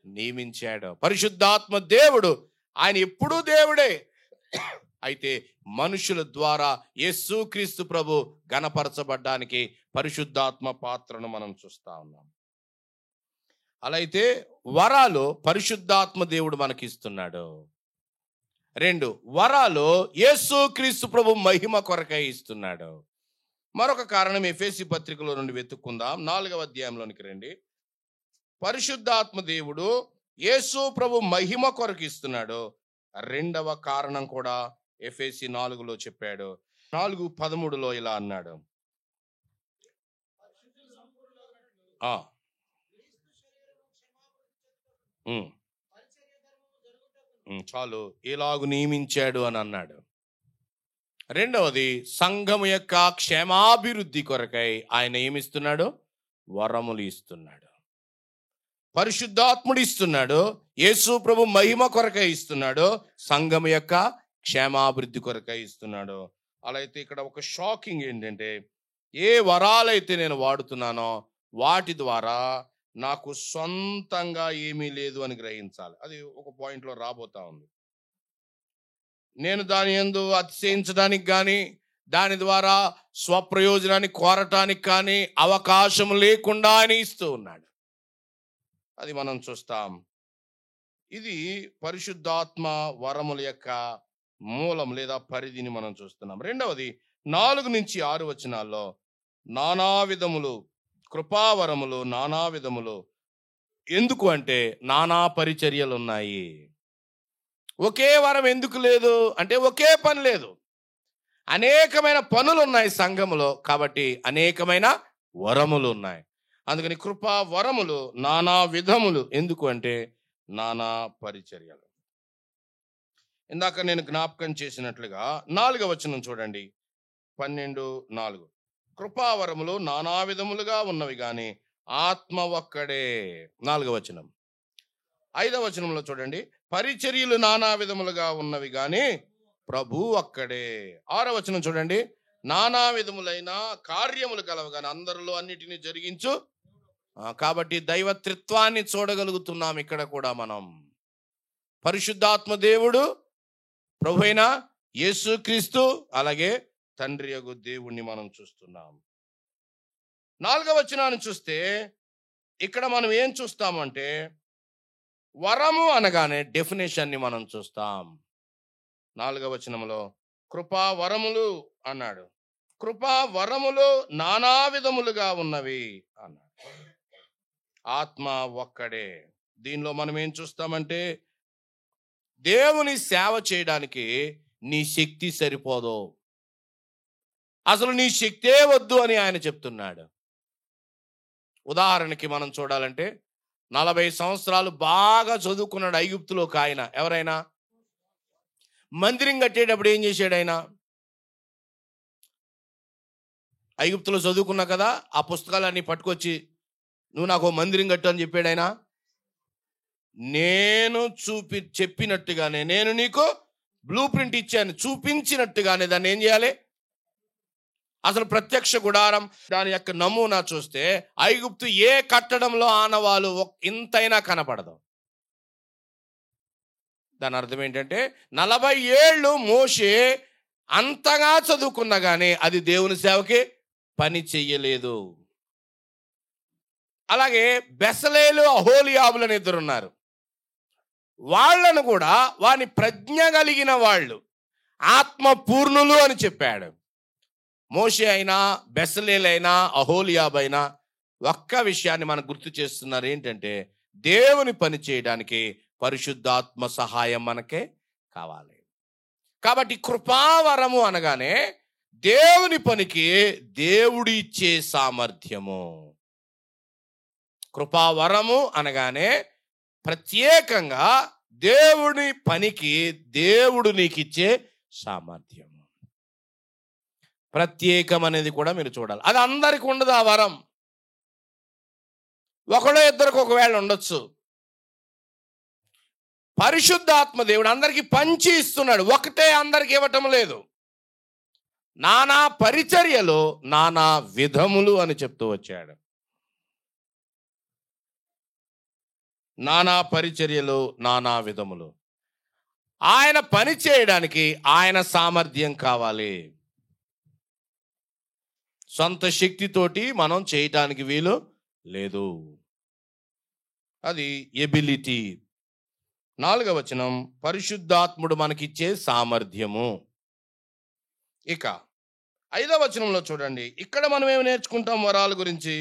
నియమించాడు. పరిశుద్ధాత్మ దేవుడు ఆయన ఎప్పుడూ దేవుడే, అయితే మనుషుల ద్వారా యేసు క్రీస్తు ప్రభు ఘనపరచబడ్డానికి పరిశుద్ధాత్మ పాత్రను మనం చూస్తా ఉన్నాం. అలా అయితే వరాలు పరిశుద్ధాత్మ దేవుడు మనకిస్తున్నాడు. 2 వరాలు యేసు క్రీస్తు ప్రభు మహిమ కొరకై ఇస్తున్నాడు. మరొక కారణం ఎఫెసీ పత్రికలో నుండి వెతుక్కుందాం. 4వ అధ్యాయంలోనికి రండి. పరిశుద్ధాత్మ దేవుడు యేసు ప్రభు మహిమ కొరకు ఇస్తున్నాడు. 2వ కారణం కూడా ఎఫెసీ 4లో చెప్పాడు. 4:13 ఇలా అన్నాడు, చాలు, ఇలాగు నియమించాడు అని అన్నాడు. 2వది సంఘము యొక్క క్షేమాభివృద్ధి కొరకై ఆయన ఏమిస్తున్నాడు, వరములు ఇస్తున్నాడు. పరిశుద్ధాత్ముడు ఇస్తున్నాడు, యేసు ప్రభు మహిమ కొరకై ఇస్తున్నాడు, సంఘము యొక్క క్షేమాభివృద్ధి కొరకై ఇస్తున్నాడు. అలా అయితే ఇక్కడ ఒక షాకింగ్ ఏంటంటే ఏ వరాలైతే నేను వాడుతున్నానో వాటి ద్వారా నాకు సొంతంగా ఏమీ లేదు అని గ్రహించాలి. అది ఒక పాయింట్లో రాబోతా ఉంది. నేను దాని యందు అతిశయించడానికి కానీ దాని ద్వారా స్వప్రయోజనాన్ని కోరటానికి కానీ అవకాశం లేకుండా ఆయన ఇస్తూ ఉన్నాడు. అది మనం చూస్తాం. ఇది పరిశుద్ధాత్మ వరముల యొక్క మూలం లేదా పరిధిని మనం చూస్తున్నాం. 2వది 4-6 వచనాల్లో నానా విధములు కృపావరములు, నానా విధములు. ఎందుకు అంటే నానా పరిచర్యలు ఉన్నాయి. ఒకే వరం ఎందుకు లేదు అంటే ఒకే పని లేదు, అనేకమైన పనులు ఉన్నాయి సంఘములో, కాబట్టి అనేకమైన వరములు ఉన్నాయి. అందుకని కృపా వరములు నానా విధములు. ఎందుకు అంటే నానా పరిచర్యలు. ఇందాక నేను జ్ఞాపకం చేసినట్లుగా 4వ వచనం చూడండి, 12:4. కృపావరములు నానా విధములుగా ఉన్నవి కానీ ఆత్మ ఒక్కడే. 4వ వచనం. 5వ వచనంలో చూడండి, పరిచర్యలు నానా విధములుగా ఉన్నవి కానీ ప్రభు ఒక్కడే. 6వ వచనం చూడండి, నానా విధములైన కార్యములు కలవు కానీ అందరిలో అన్నిటినీ జరిగించు. కాబట్టి దైవత్రిత్వాన్ని చూడగలుగుతున్నాం ఇక్కడ కూడా మనం. పరిశుద్ధాత్మ దేవుడు, ప్రభు అయిన యేసుక్రీస్తు, అలాగే తండ్రి యగు దేవుణ్ణి మనం చూస్తున్నాం. 4వ వచనాన్ని చూస్తే ఇక్కడ మనం ఏం చూస్తామంటే వరము అనగానే డెఫినేషన్ని మనం చూస్తాం. 4వ వచనంలో కృపా వరములు అన్నాడు. కృపా వరములు నానా విధములుగా ఉన్నవి అన్నాడు. ఆత్మ ఒక్కడే. దీనిలో మనం ఏం చూస్తామంటే దేవుని సేవ చేయడానికి నీ శక్తి సరిపోదు, అసలు నీ శక్తే వద్దు అని ఆయన చెప్తున్నాడు. ఉదాహరణకి మనం చూడాలంటే 40 సంవత్సరాలు బాగా చదువుకున్నాడు ఐగుప్తులో ఒక ఆయన. ఎవరైనా మందిరం కట్టేటప్పుడు ఏం చేశాడు ఆయన? ఐగుప్తులో చదువుకున్నా కదా, ఆ పుస్తకాలన్నీ పట్టుకొచ్చి నువ్వు నాకు మందిరం కట్టు అని చెప్పాడు ఆయన. నేను చెప్పినట్టుగానే, నేను నీకు బ్లూ ప్రింట్ ఇచ్చాను, చూపించినట్టుగానే దాన్ని ఏం చేయాలి? అసలు ప్రత్యక్ష గుడారం దాని యొక్క నమూనా చూస్తే ఐగుప్తు ఏ కట్టడంలో ఆనవాలు ఇంతైనా కనపడదు. దాని అర్థం ఏంటంటే 40 ఏళ్ళు మోషే అంతగా చదువుకున్నా కానీ అది దేవుని సేవకి పని చెయ్యలేదు. అలాగే బెసలేలు, అహోలియాబులని ఇద్దరున్నారు. వాళ్ళను కూడా వాని ప్రజ్ఞ కలిగిన వాళ్ళు, ఆత్మ పూర్ణులు అని చెప్పాడు. మోషే అయినా, బెసలేలైనా, అహోలియాబైనా ఒక్క విషయాన్ని మనకు గుర్తు చేస్తున్నారు. ఏంటంటే దేవుని పని చేయడానికి పరిశుద్ధాత్మ సహాయం మనకే కావాలి. కాబట్టి కృపావరము అనగానే దేవుని పనికి దేవుడు ఇచ్చే సామర్థ్యము. కృపావరము అనగానే ప్రత్యేకంగా దేవుని పనికి దేవుడు నీకు ఇచ్చే సామర్థ్యం. ప్రత్యేకం అనేది కూడా మీరు చూడాలి. అది అందరికి ఉండదు ఆ వరం. ఒకడో ఇద్దరికి ఒకవేళ ఉండొచ్చు. పరిశుద్ధాత్మ దేవుడు అందరికి పంచి ఇస్తున్నాడు, ఒకటే అందరికి ఇవ్వటం లేదు. నానా పరిచర్యలు నానా విధములు అని చెప్తూ వచ్చాడు. నానా పరిచర్యలు నానా విధములు. ఆయన పని చేయడానికి ఆయన సామర్థ్యం కావాలి. సొంత శక్తితోటి మనం చేయటానికి వీలు లేదు. అది ఎబిలిటీ. 4వ వచనం పరిశుద్ధాత్ముడు మనకిచ్చే సామర్థ్యము. ఇక 5వ వచనంలో చూడండి, ఇక్కడ మనం ఏమి నేర్చుకుంటాం వరాల గురించి?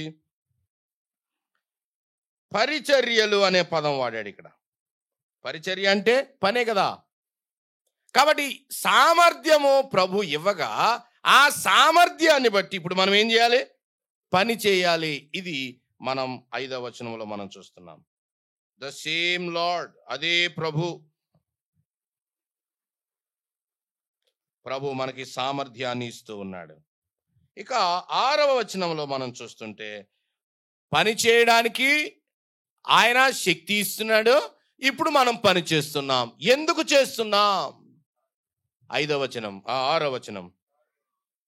పరిచర్యలు అనే పదం వాడాడు ఇక్కడ. పరిచర్య అంటే పనే కదా. కాబట్టి సామర్థ్యము ప్రభు ఇవ్వగా ఆ సామర్థ్యాన్ని బట్టి ఇప్పుడు మనం ఏం చేయాలి? పని చేయాలి. ఇది మనం 5వ వచనంలో మనం చూస్తున్నాం. ద సేమ్ లార్డ్, అదే ప్రభు మనకి సామర్థ్యాన్ని ఇస్తూ ఉన్నాడు. ఇక 6వ వచనంలో మనం చూస్తుంటే పని చేయడానికి ఆయన శక్తి ఇస్తున్నాడు. ఇప్పుడు మనం పని చేస్తున్నాం. ఎందుకు చేస్తున్నాం? 5వ వచనం, 6వ వచనం,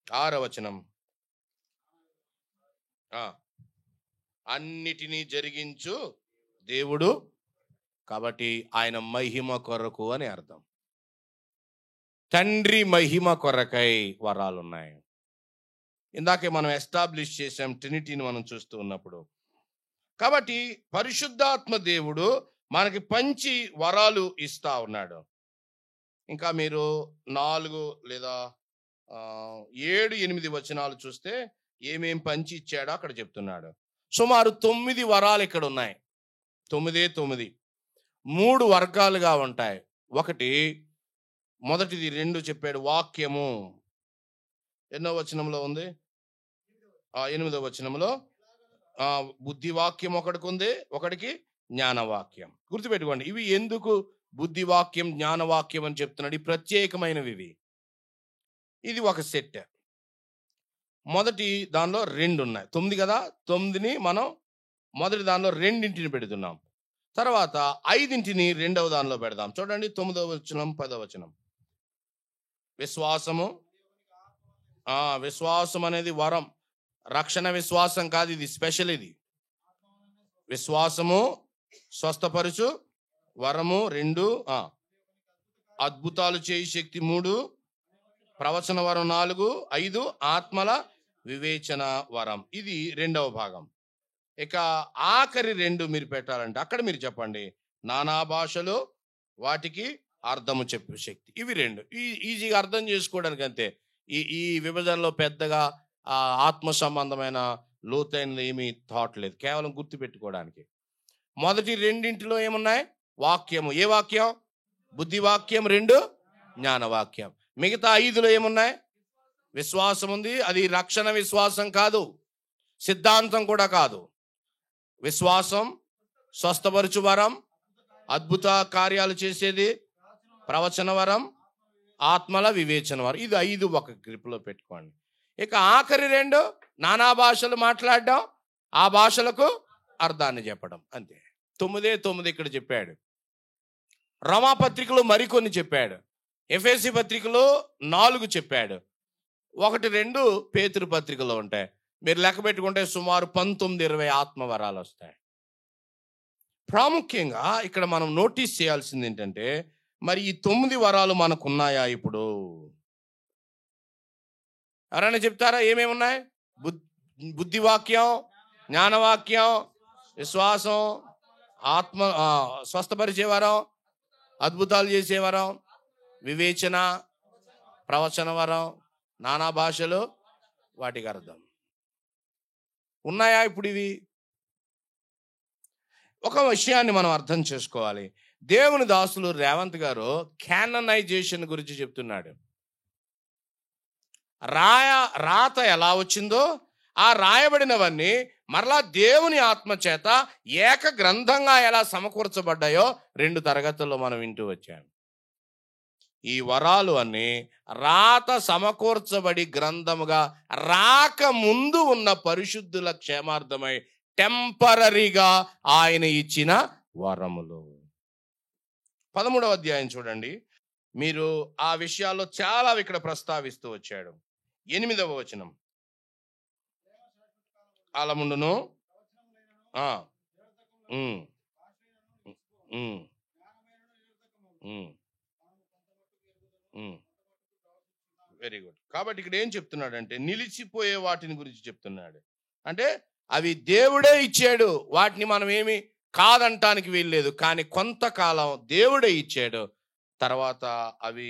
6వ వచనం. అన్నిటినీ జరిగించు దేవుడు, కాబట్టి ఆయన మహిమ కొరకు అని అర్థం. తండ్రి మహిమ కొరకై వరాలు ఉన్నాయి. ఇందాకే మనం ఎస్టాబ్లిష్ చేసాం ట్రినిటీని మనం చూస్తూ ఉన్నప్పుడు. కాబట్టి పరిశుద్ధాత్మ దేవుడు మనకి పంచి వరాలు ఇస్తా ఉన్నాడు. ఇంకా మీరు 4 లేదా 7, 8 వచనాలు చూస్తే ఏమేం పంచి ఇచ్చాడో అక్కడ చెప్తున్నాడు. సుమారు 9 వరాలు ఇక్కడ ఉన్నాయి. 9 3 వర్గాలుగా ఉంటాయి. ఒకటి, మొదటిది 2 చెప్పాడు, వాక్యము. ఎన్నో వచనంలో ఉంది? 8వ వచనంలో బుద్ధి వాక్యం ఒకటికి ఉంది, ఒకటికి జ్ఞానవాక్యం. గుర్తుపెట్టుకోండి, ఇవి ఎందుకు బుద్ధి వాక్యం, జ్ఞానవాక్యం అని చెప్తున్నాడు? ఈ ప్రత్యేకమైనవి ఇవి. ఇది ఒక సెట్. మొదటి దానిలో 2 ఉన్నాయి. 9 కదా, 9ని మనం మొదటి దానిలో 2 పెడుతున్నాం. తర్వాత 5 రెండవ దానిలో పెడదాం. చూడండి, 9వ వచనం, 10వ వచనం. విశ్వాసము. విశ్వాసం అనేది వరం, రక్షణ విశ్వాసం కాదు, ఇది స్పెషల్. ఇది విశ్వాసము, స్వస్థపరుచు వరము 2, అద్భుతాలు చేయి శక్తి 3, ప్రవచన వరం 4, 5 ఆత్మల వివేచన వరం. ఇది 2వ భాగం. ఇక ఆఖరి 2 మీరు పెట్టాలంటే అక్కడ మీరు చెప్పండి, నానా భాషలు, వాటికి అర్థము చెప్పే శక్తి. ఇవి 2 ఈజీగా అర్థం చేసుకోవడానికి. అంతే. ఈ విభజనలో పెద్దగా ఆత్మ సంబంధమైన లోతైనది ఏమీ థాట్ లేదు, కేవలం గుర్తు పెట్టుకోవడానికి. మొదటి 2 ఏమున్నాయి? వాక్యము. ఏ వాక్యం? బుద్ధి వాక్యం. 2 జ్ఞానవాక్యం. మిగతా 5లో ఏమున్నాయి? విశ్వాసం ఉంది. అది రక్షణ విశ్వాసం కాదు, సిద్ధాంతం కూడా కాదు. విశ్వాసం, స్వస్థపరుచు వరం, అద్భుత కార్యాలు చేసేది, ప్రవచన వరం, ఆత్మల వివేచన వరం. ఇది 5 ఒక గ్రిప్లో పెట్టుకోండి. ఇక ఆఖరి 2 నానా భాషలు మాట్లాడడం, ఆ భాషలకు అర్థాన్ని చెప్పడం. అంతే. 9 ఇక్కడ చెప్పాడు. రోమాపత్రికలో మరికొన్ని చెప్పాడు. ఎఫెసీ పత్రికలో 4 చెప్పాడు. 1, 2 పేతురు పత్రికలో ఉంటాయి. మీరు లెక్క పెట్టుకుంటే సుమారు 19-20 ఆత్మవరాలు వస్తాయి. ప్రాముఖ్యంగా ఇక్కడ మనం నోటీస్ చేయాల్సింది ఏంటంటే, మరి ఈ 9 వరాలు మనకున్నాయా ఇప్పుడు? ఎవరైనా చెప్తారా ఏమేమి ఉన్నాయి? బుద్ధివాక్యం, జ్ఞానవాక్యం, విశ్వాసం, ఆత్మ స్వస్థపరిచే వరం, అద్భుతాలు చేసే వరం, వివేచన, ప్రవచన వరం, నానా భాషలు, వాటికి అర్థం ఉన్నాయా ఇప్పుడు ఇవి? ఒక విషయాన్ని మనం అర్థం చేసుకోవాలి. దేవుని దాసులు రేవంత్ గారు క్యాననైజేషన్ గురించి చెప్తున్నాడు. రాత ఎలా వచ్చిందో ఆ రాయబడినవన్నీ మరలా దేవుని ఆత్మ చేత ఏక గ్రంథంగా ఎలా సమకూర్చబడ్డాయో 2 తరగతుల్లో మనం వింటూ వచ్చాం. ఈ వరాలు అన్నీ రాత సమకూర్చబడి గ్రంథముగా రాక ముందు ఉన్న పరిశుద్ధుల క్షేమార్థమై టెంపరరీగా ఆయన ఇచ్చిన వరములు. 13వ అధ్యాయం చూడండి. మీరు ఆ విషయాల్లో చాలా ఇక్కడ ప్రస్తావిస్తూ వచ్చాడు. 8వ వచనం. ఆలముండును వెరీ గుడ్. కాబట్టి ఇక్కడ ఏం చెప్తున్నాడంటే నిలిచిపోయే వాటిని గురించి చెప్తున్నాడు. అంటే అవి దేవుడే ఇచ్చాడు, వాటిని మనం ఏమి కాదంటానికి వీల్లేదు. కానీ కొంతకాలం దేవుడే ఇచ్చాడు, తర్వాత అవి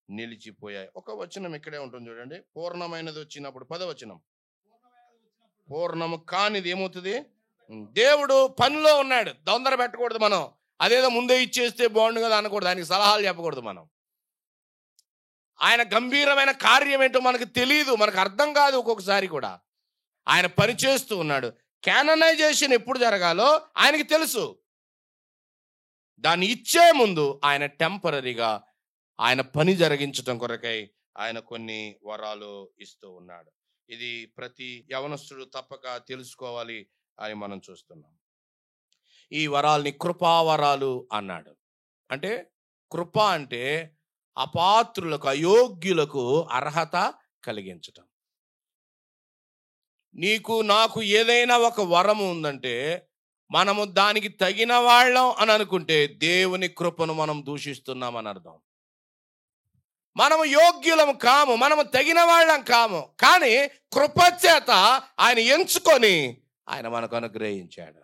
నిలిచిపోయాయి. ఒక వచనం ఇక్కడే ఉంటుంది చూడండి. పూర్ణమైనది వచ్చినప్పుడు 10వ వచనం. పూర్ణము కానిది ఏమవుతుంది? దేవుడు పనిలో ఉన్నాడు. తొందర పెట్టకూడదు మనం. అదేదో ముందే ఇచ్చేస్తే బాగుండు కదా అనకూడదు. ఆయనకి సలహాలు చెప్పకూడదు మనం. ఆయన గంభీరమైన కార్యం ఏంటో మనకు తెలియదు, మనకు అర్థం కాదు ఒక్కొక్కసారి కూడా. ఆయన పని చేస్తూ ఉన్నాడు. క్యాననైజేషన్ ఎప్పుడు జరగాలో ఆయనకి తెలుసు. దాన్ని ఇచ్చే ముందు ఆయన టెంపరరీగా ఆయన పని జరిగించటం కొరకై ఆయన కొన్ని వరాలు ఇస్తూ ఉన్నాడు. ఇది ప్రతి యవనస్తుడు తప్పక తెలుసుకోవాలి అని మనం చూస్తున్నాం. ఈ వరాల్ని కృపావరాలు అన్నాడు. అంటే కృప అంటే అపాత్రులకు, అయోగ్యులకు అర్హత కలిగించటం. నీకు నాకు ఏదైనా ఒక వరము ఉందంటే మనము దానికి తగిన వాళ్ళం అని అనుకుంటే దేవుని కృపను మనం దూషిస్తున్నామని అర్థం. మనము యోగ్యులం కాము, మనము తగిన వాళ్ళం కాము. కానీ కృప చేత ఆయన ఎంచుకొని ఆయన మనకు అనుగ్రహించాడు.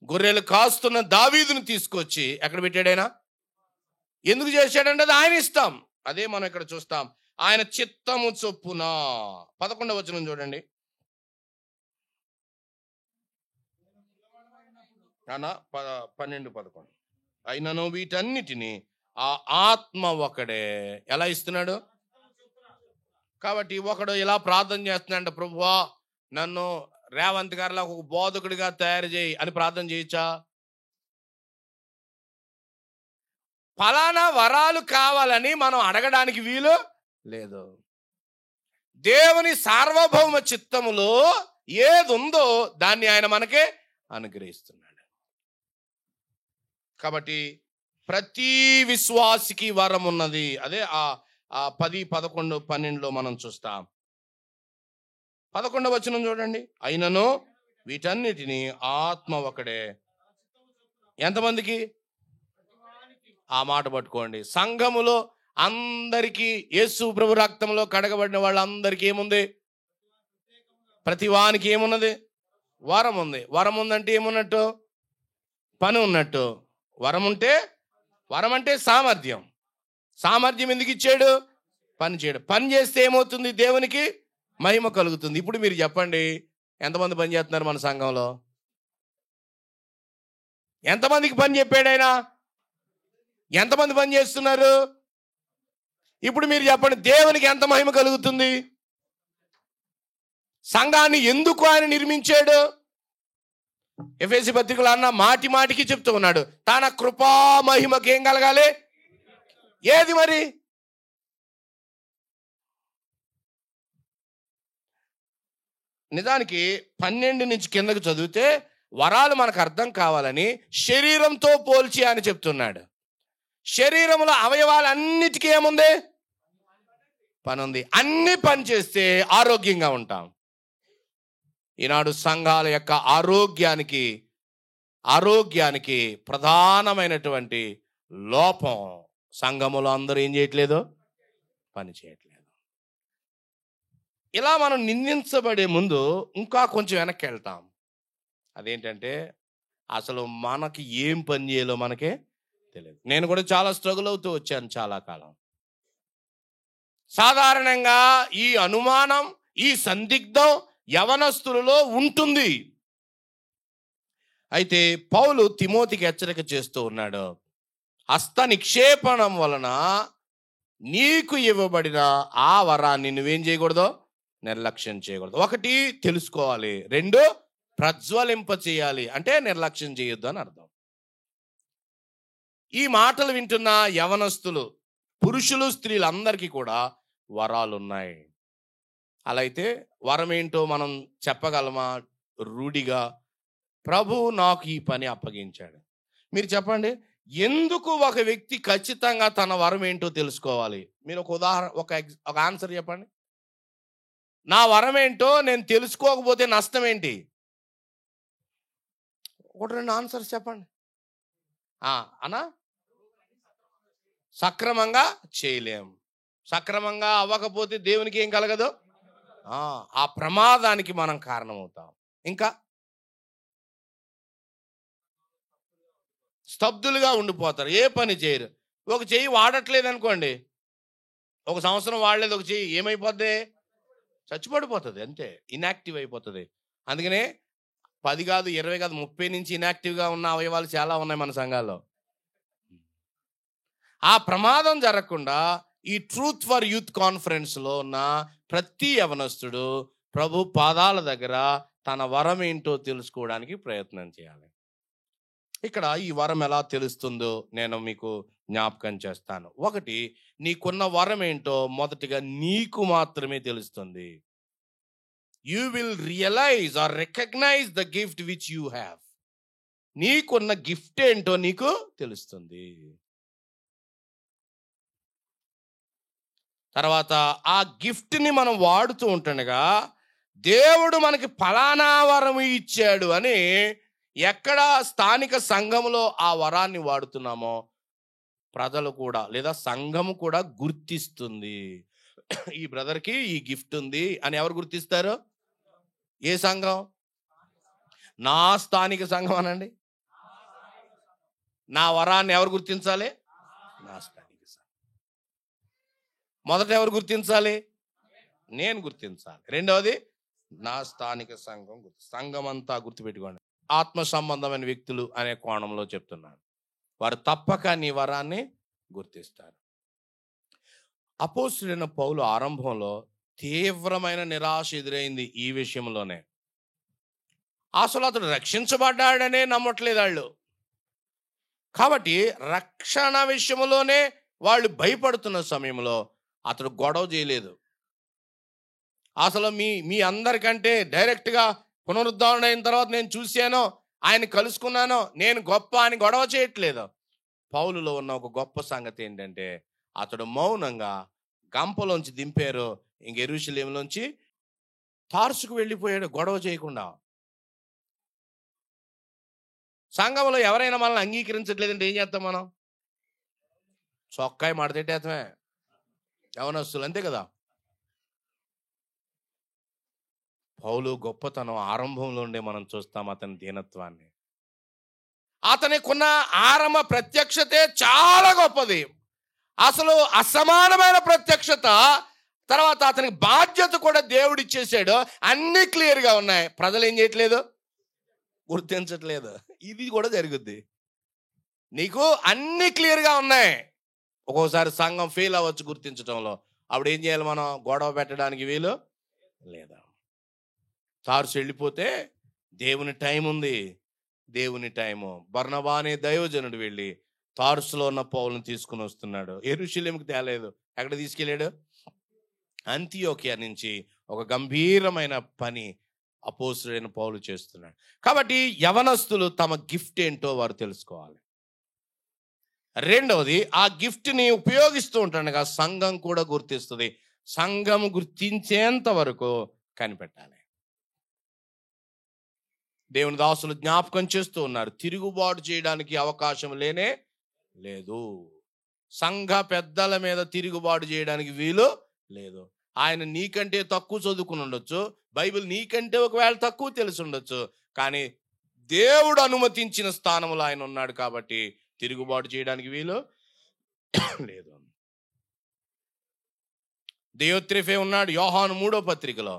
గొర్రెలు కాస్తున్న దావీదును తీసుకొచ్చి ఎక్కడ పెట్టాడు ఆయన? ఎందుకు చేశాడంటే అది ఆయన ఇష్టం. అదే మనం ఇక్కడ చూస్తాం. ఆయన చిత్తము చొప్పున. 11వ వచనం చూడండి. 12-11. అయినను వీటన్నిటినీ ఆ ఆత్మ ఒకడే ఎలా ఇస్తున్నాడు? కాబట్టి ఒకడు ఇలా ప్రార్థన చేస్తున్నాడు, ప్రభువా నన్ను రేవంత్ గారిలా ఒక బోధకుడిగా తయారు చేయి అని ప్రార్థన చేయొచ్చా? ఫలానా వరాలు కావాలని మనం అడగడానికి వీలు లేదు. దేవుని సార్వభౌమ చిత్తములో ఏది ఉందో దాన్ని ఆయన మనకే అనుగ్రహిస్తున్నాడు. కాబట్టి ప్రతి విశ్వాసికి వరం ఉన్నది. అదే ఆ 10, 11, 12లో మనం చూస్తాం. 11వ వచనం చూడండి. అయినను వీటన్నిటినీ ఆత్మ ఒకడే. ఎంతమందికి? ఆ మాట పట్టుకోండి. సంఘములో అందరికీ యేసు ప్రభు రక్తంలో కడగబడిన వాళ్ళందరికీ ఏముంది? ప్రతి వానికి ఏమున్నది? వరం ఉంది. వరం ఉందంటే ఏమున్నట్టు? పని ఉన్నట్టు. వరం అంటే సామర్థ్యం. సామర్థ్యం ఎందుకు ఇచ్చాడు? పని చేయడు. పని చేస్తే ఏమవుతుంది? దేవునికి మహిమ కలుగుతుంది. ఇప్పుడు మీరు చెప్పండి, ఎంతమంది పని చేస్తున్నారు మన సంఘంలో? ఎంతమందికి పని చెప్పాడు ఆయన? ఎంతమంది పని చేస్తున్నారు? ఇప్పుడు మీరు చెప్పండి, దేవునికి ఎంత మహిమ కలుగుతుంది? సంఘాన్ని ఎందుకు ఆయన నిర్మించాడు? ఎఫెసీ పత్రికలో అన్న మాటి మాటికి చెప్తూ ఉన్నాడు, తన కృపా మహిమకి ఏం కలగాలి? ఏది మరి? నిజానికి 12 నుంచి కిందకు చదివితే వరాలు మనకు అర్థం కావాలని శరీరంతో పోల్చి అని చెప్తున్నాడు. శరీరంలో అవయవాలన్నిటికీ ఏముంది? పని ఉంది. అన్ని పని చేస్తే ఆరోగ్యంగా ఉంటాం. ఈనాడు సంఘాల యొక్క ఆరోగ్యానికి ప్రధానమైనటువంటి లోపం, సంఘములో అందరూ ఏం చేయట్లేదు? పని చేయట్లేదు. ఇలా మనం నిందించబడే ముందు ఇంకా కొంచెం వెనక్కి వెళ్తాం. అదేంటంటే అసలు మనకి ఏం పని చేయాలో మనకే తెలియదు. నేను కూడా చాలా స్ట్రగుల్ అవుతూ వచ్చాను చాలా కాలం. సాధారణంగా ఈ అనుమానం, ఈ సందిగ్ధం యవనస్తులలో ఉంటుంది. అయితే పౌలు తిమోతికి హెచ్చరిక చేస్తూ ఉన్నాడు. హస్త నిక్షేపణం వలన నీకు ఇవ్వబడిన ఆ వరాన్ని నువ్వేం చేయకూడదు? నిర్లక్ష్యం చేయకూడదు. ఒకటి తెలుసుకోవాలి, రెండు ప్రజ్వలింప చేయాలి. అంటే నిర్లక్ష్యం చేయొద్దు అని అర్థం. ఈ మాటలు వింటున్న యవనస్తులు, పురుషులు, స్త్రీలు అందరికీ కూడా వరాలు ఉన్నాయి. అలా అయితే వరం ఏంటో మనం చెప్పగలమా? రూఢిగా ప్రభు నాకు ఈ పని అప్పగించాడు. మీరు చెప్పండి, ఎందుకు ఒక వ్యక్తి ఖచ్చితంగా తన వరం ఏంటో తెలుసుకోవాలి? మీరు ఒక ఉదాహరణ, ఒక ఆన్సర్ చెప్పండి. నా వరం ఏంటో నేను తెలుసుకోకపోతే నష్టం ఏంటి? ఒకటి రెండు ఆన్సర్స్ చెప్పండి. అనా సక్రమంగా చేయలేం. సక్రమంగా అవ్వకపోతే దేవునికి ఏం కలగదు? ఆ ప్రమాదానికి మనం కారణమవుతాం. ఇంకా స్తబ్దులుగా ఉండిపోతారు, ఏ పని చేయరు. ఒక చెయ్యి వాడట్లేదు అనుకోండి, ఒక సంవత్సరం వాడలేదు, ఒక చెయ్యి ఏమైపోద్ది? చచ్చిపడిపోతుంది, అంతే, ఇన్యాక్టివ్ అయిపోతుంది. అందుకనే 10 కాదు, 20 కాదు, 30 నుంచి ఇన్యాక్టివ్గా ఉన్న అవయవాలు చాలా ఉన్నాయి మన సంఘాల్లో. ఆ ప్రమాదం జరగకుండా ఈ ట్రూత్ ఫర్ యూత్ కాన్ఫరెన్స్లో ఉన్న ప్రతి యవనస్తుడు ప్రభు పాదాల దగ్గర తన వరం ఏంటో తెలుసుకోవడానికి ప్రయత్నం చేయాలి. ఇక్కడ ఈ వరం ఎలా తెలుస్తుందో నేను మీకు జ్ఞాపకం చేస్తాను. ఒకటి, నీకున్న వరం ఏంటో మొదటిగా నీకు మాత్రమే తెలుస్తుంది. You will realise or recognise the gift which you have. నీకున్న గిఫ్ట్ ఏంటో నీకు తెలుస్తుంది. తర్వాత ఆ గిఫ్ట్ని మనం వాడుతూ ఉంటుండగా దేవుడు మనకి ఫలానా వరం ఇచ్చాడు అని ఎక్కడ స్థానిక సంఘంలో ఆ వరాన్ని వాడుతున్నామో ప్రజలు కూడా లేదా సంఘము కూడా గుర్తిస్తుంది. ఈ బ్రదర్కి ఈ గిఫ్ట్ ఉంది అని ఎవరు గుర్తిస్తారు? ఏ సంఘం? నా స్థానిక సంఘం అనండి. నా వరాన్ని ఎవరు గుర్తించాలి? నా స్థానిక సంఘం. మొదట ఎవరు గుర్తించాలి? నేను గుర్తించాలి. రెండవది నా స్థానిక సంఘం. సంఘం అంతా గుర్తుపెట్టుకోండి. ఆత్మ సంబంధమైన వ్యక్తులు అనే కోణంలో చెప్తున్నాను. వారు తప్పక నీ వరాన్ని గుర్తిస్తారు. అపోస్తలుడైన పౌలు ఆరంభంలో తీవ్రమైన నిరాశ ఎదురైంది ఈ విషయంలోనే. అసలు అతడు రక్షించబడ్డాడనే నమ్మట్లేదు వాళ్ళు. కాబట్టి రక్షణ విషయంలోనే వాళ్ళు భయపడుతున్న సమయంలో అతడు గొడవ చేయలేదు. అసలు మీ అందరికంటే డైరెక్ట్గా పునరుద్ధరణ అయిన తర్వాత నేను చూశాను, ఆయన కలుసుకున్నాను, నేను గొప్ప అని గొడవ చేయట్లేదు. పౌలులో ఉన్న ఒక గొప్ప సంగతి ఏంటంటే అతడు మౌనంగా గంపలోంచి దింపారు, ఇంక యెరూషలేములోంచి తార్సుకు వెళ్ళిపోయాడు గొడవ చేయకుండా. సంఘంలో ఎవరైనా మనల్ని అంగీకరించట్లేదంటే ఏం చేస్తాం మనం? చొక్కాయి మడతెట్టేస్తామే, యవనస్తులు అంతే కదా. పౌలు గొప్పతనం ఆరంభంలో ఉండే మనం చూస్తాం అతని దీనత్వాన్ని. అతనికున్న ఆరంభ ప్రత్యక్షతే చాలా గొప్పది, అసలు అసమానమైన ప్రత్యక్షత. తర్వాత అతనికి బాధ్యత కూడా దేవుడు ఇచ్చేసాడు, అన్ని క్లియర్గా ఉన్నాయి. ప్రజలు ఏం చేయట్లేదు? గుర్తించట్లేదు. ఇది కూడా జరుగుద్ది. నీకు అన్ని క్లియర్గా ఉన్నాయి, ఒక్కోసారి సంఘం ఫెయిల్ అవ్వచ్చు గుర్తించడంలో. అప్పుడు ఏం చేయాలి మనం? గొడవ పెట్టడానికి వీలు లేదా. తార్సు వెళ్ళిపోతే దేవుని టైం ఉంది, దేవుని టైము. బర్నబా అనే దైవజనుడు వెళ్ళి తార్సులో ఉన్న పౌలుని తీసుకుని వస్తున్నాడు. యెరూషలేముకి తేలేదు. ఎక్కడ తీసుకెళ్ళాడు? అంతియోకియా నుంచి ఒక గంభీరమైన పని అపోస్తలుడైన పౌలు చేస్తున్నాడు. కాబట్టి యవనస్తులు తమ గిఫ్ట్ ఏంటో వారు తెలుసుకోవాలి. రెండవది, ఆ గిఫ్ట్ని ఉపయోగిస్తూ ఉంటుండగా సంఘం కూడా గుర్తిస్తుంది. సంఘం గుర్తించేంత వరకు కనిపెట్టాలి. దేవుని దాసులు జ్ఞాపకం చేస్తూ ఉన్నారు, తిరుగుబాటు చేయడానికి అవకాశం లేనే లేదు. సంఘ పెద్దల మీద తిరుగుబాటు చేయడానికి వీలు లేదు. ఆయన నీకంటే తక్కువ చదువుకుని ఉండొచ్చు, బైబిల్ నీకంటే ఒకవేళ తక్కువ తెలిసి ఉండొచ్చు, కానీ దేవుడు అనుమతించిన స్థానంలో ఆయన ఉన్నాడు కాబట్టి తిరుగుబాటు చేయడానికి వీలు లేదు. దేయోత్రెఫే ఉన్నాడు యోహాను 3వ పత్రికలో.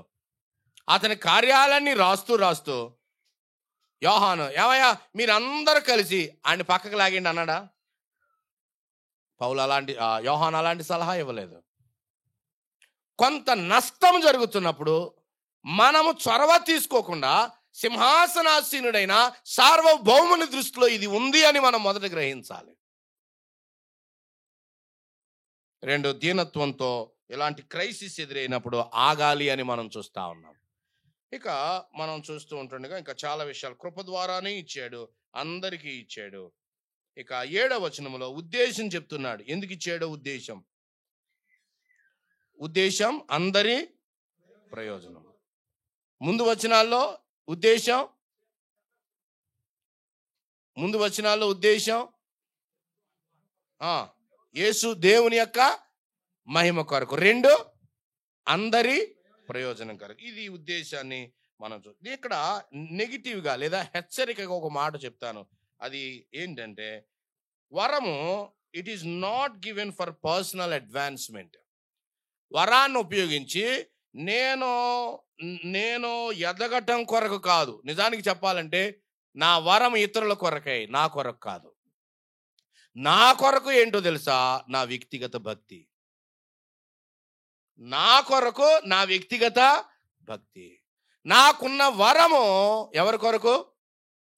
అతని కార్యాలన్నీ రాస్తూ యోహాను, ఏమయ్యా మీరందరూ కలిసి ఆయన పక్కకు లాగండి అన్నాడా? యోహాను అలాంటి సలహా ఇవ్వలేదు. కొంత నష్టం జరుగుతున్నప్పుడు మనము చొరవ తీసుకోకుండా సింహాసనాసీనుడైన సార్వభౌముని దృష్టిలో ఇది ఉంది అని మనం మొదట గ్రహించాలి. 2, దీనత్వంతో ఇలాంటి క్రైసిస్ ఎదురైనప్పుడు ఆగాలి అని మనం చూస్తూ ఉన్నాం. ఇక మనం చూస్తూ ఉంటుండగా ఇంకా చాలా విషయాలు కృప ద్వారానే ఇచ్చాడు, అందరికీ ఇచ్చాడు. ఇక 7వ వచనంలో ఉద్దేశం చెప్తున్నాడు. ఎందుకు ఇచ్చాడో ఉద్దేశం అందరి ప్రయోజనం. ముందు వచనాల్లో ఉద్దేశం యేసు దేవుని యొక్క మహిమ కొరకు, 2 అందరి ప్రయోజనం కొరకు. ఇది ఉద్దేశాన్ని మనం ఇక్కడ నెగిటివ్గా లేదా హెచ్చరికగా ఒక మాట చెప్తాను. అది ఏంటంటే, వరము it is not given for personal advancement. వరాన్ని ఉపయోగించి నేను ఎదగటం కొరకు కాదు. నిజానికి చెప్పాలంటే నా వరం ఇతరుల కొరకై, నా కొరకు కాదు. నా కొరకు ఏంటో తెలుసా? నా వ్యక్తిగత భక్తి. నా కొరకు నా వ్యక్తిగత భక్తి. నాకున్న వరము ఎవరి కొరకు?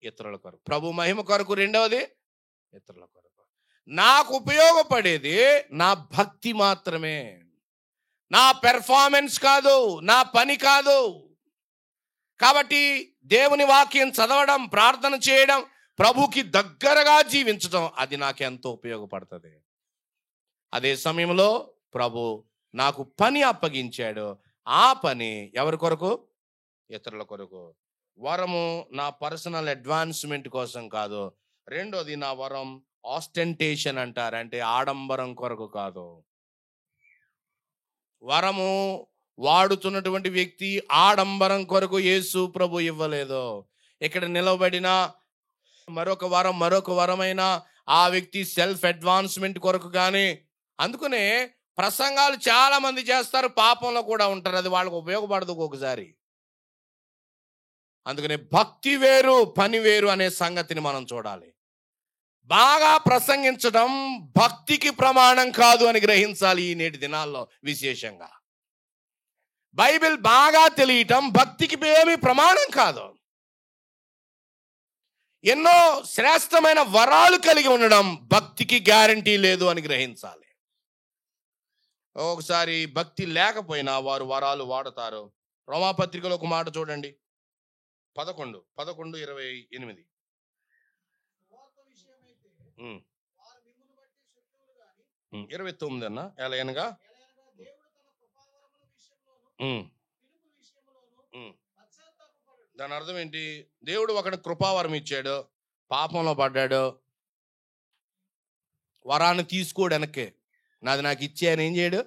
ఇతరుల కొరకు. ప్రభు మహిమ కొరకు. రెండవది ఇతరుల కొరకు. నాకు ఉపయోగపడేది నా భక్తి మాత్రమే, నా పెర్ఫార్మెన్స్ కాదు, నా పని కాదు. కాబట్టి దేవుని వాక్యం చదవడం, ప్రార్థన చేయడం, ప్రభుకి దగ్గరగా జీవించడం, అది నాకు ఎంతో ఉపయోగపడుతుంది. అదే సమయంలో ప్రభు నాకు పని అప్పగించాడు. ఆ పని ఎవరి కొరకు? ఇతరుల కొరకు. వరము నా పర్సనల్ అడ్వాన్స్మెంట్ కోసం కాదు. రెండోది, నా వరం ఆస్టెంటేషన్ అంటారు, అంటే ఆడంబరం కొరకు కాదు. వరము వాడుతున్నటువంటి వ్యక్తి ఆడంబరం కొరకు యేసు ప్రభు ఇవ్వలేదు. ఇక్కడ నిలబడిన మరొక వరమైన ఆ వ్యక్తి సెల్ఫ్ అడ్వాన్స్మెంట్ కొరకు కానీ. అందుకనే ప్రసంగాలు చాలా మంది చేస్తారు, పాపంలో కూడా ఉంటారు, అది వాళ్ళకు ఉపయోగపడదు ఒక్కొక్కసారి. అందుకనే భక్తి వేరు, పని వేరు అనే సంగతిని మనం చూడాలి. బాగా ప్రసంగించడం భక్తికి ప్రమాణం కాదు అని గ్రహించాలి. ఈ నేటి దినాల్లో విశేషంగా బైబిల్ బాగా తెలియటం భక్తికి ఏమీ ప్రమాణం కాదు. ఎన్నో శ్రేష్టమైన వరాలు కలిగి ఉండడం భక్తికి గ్యారంటీ లేదు అని గ్రహించాలి. ఒకసారి భక్తి లేకపోయినా వారు వరాలు వాడతారు. రోమాపత్రికలో ఒక మాట చూడండి, 11:28. 29 అన్న. ఎలా అనగా దాని అర్థం ఏంటి? దేవుడు ఒకటి కృపావరం ఇచ్చాడు, పాపంలో పడ్డాడు, వరాన్ని తీసుకోడు, వెనక్కే నాది నాకు ఇచ్చే అని ఏం చేయడు?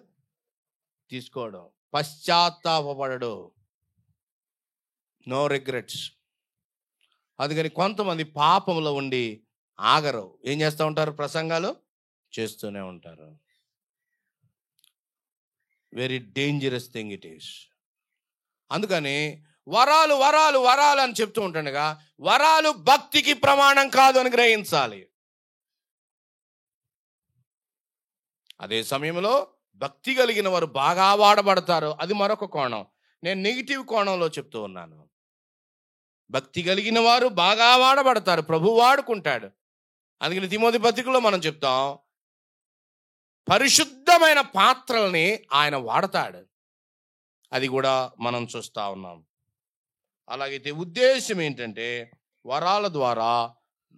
తీసుకోవడం. పశ్చాత్తాపడడు, నో రిగ్రెట్స్. అందుకని కొంతమంది పాపంలో ఉండి ఆగరు, ఏం చేస్తూ ఉంటారు? ప్రసంగాలు చేస్తూనే ఉంటారు. Very dangerous thing it is. అందుకని వరాలు వరాలు వరాలు అని చెప్తూ ఉంటుండగా వరాలు భక్తికి ప్రమాణం కాదు అని గ్రహించాలి. అదే సమయంలో భక్తి కలిగిన వారు బాగా వాడబడతారు, అది మరొక కోణం. నేను నెగిటివ్ కోణంలో చెప్తూ ఉన్నాను. భక్తి కలిగిన వారు బాగా వాడబడతారు, ప్రభు వాడుకుంటాడు. అందుకని తిమోతి పత్రికలో మనం చెప్తాం, పరిశుద్ధమైన పాత్రల్ని ఆయన వాడతాడు. అది కూడా మనం చూస్తూ ఉన్నాం. అలాగైతే ఉద్దేశం ఏంటంటే వరాల ద్వారా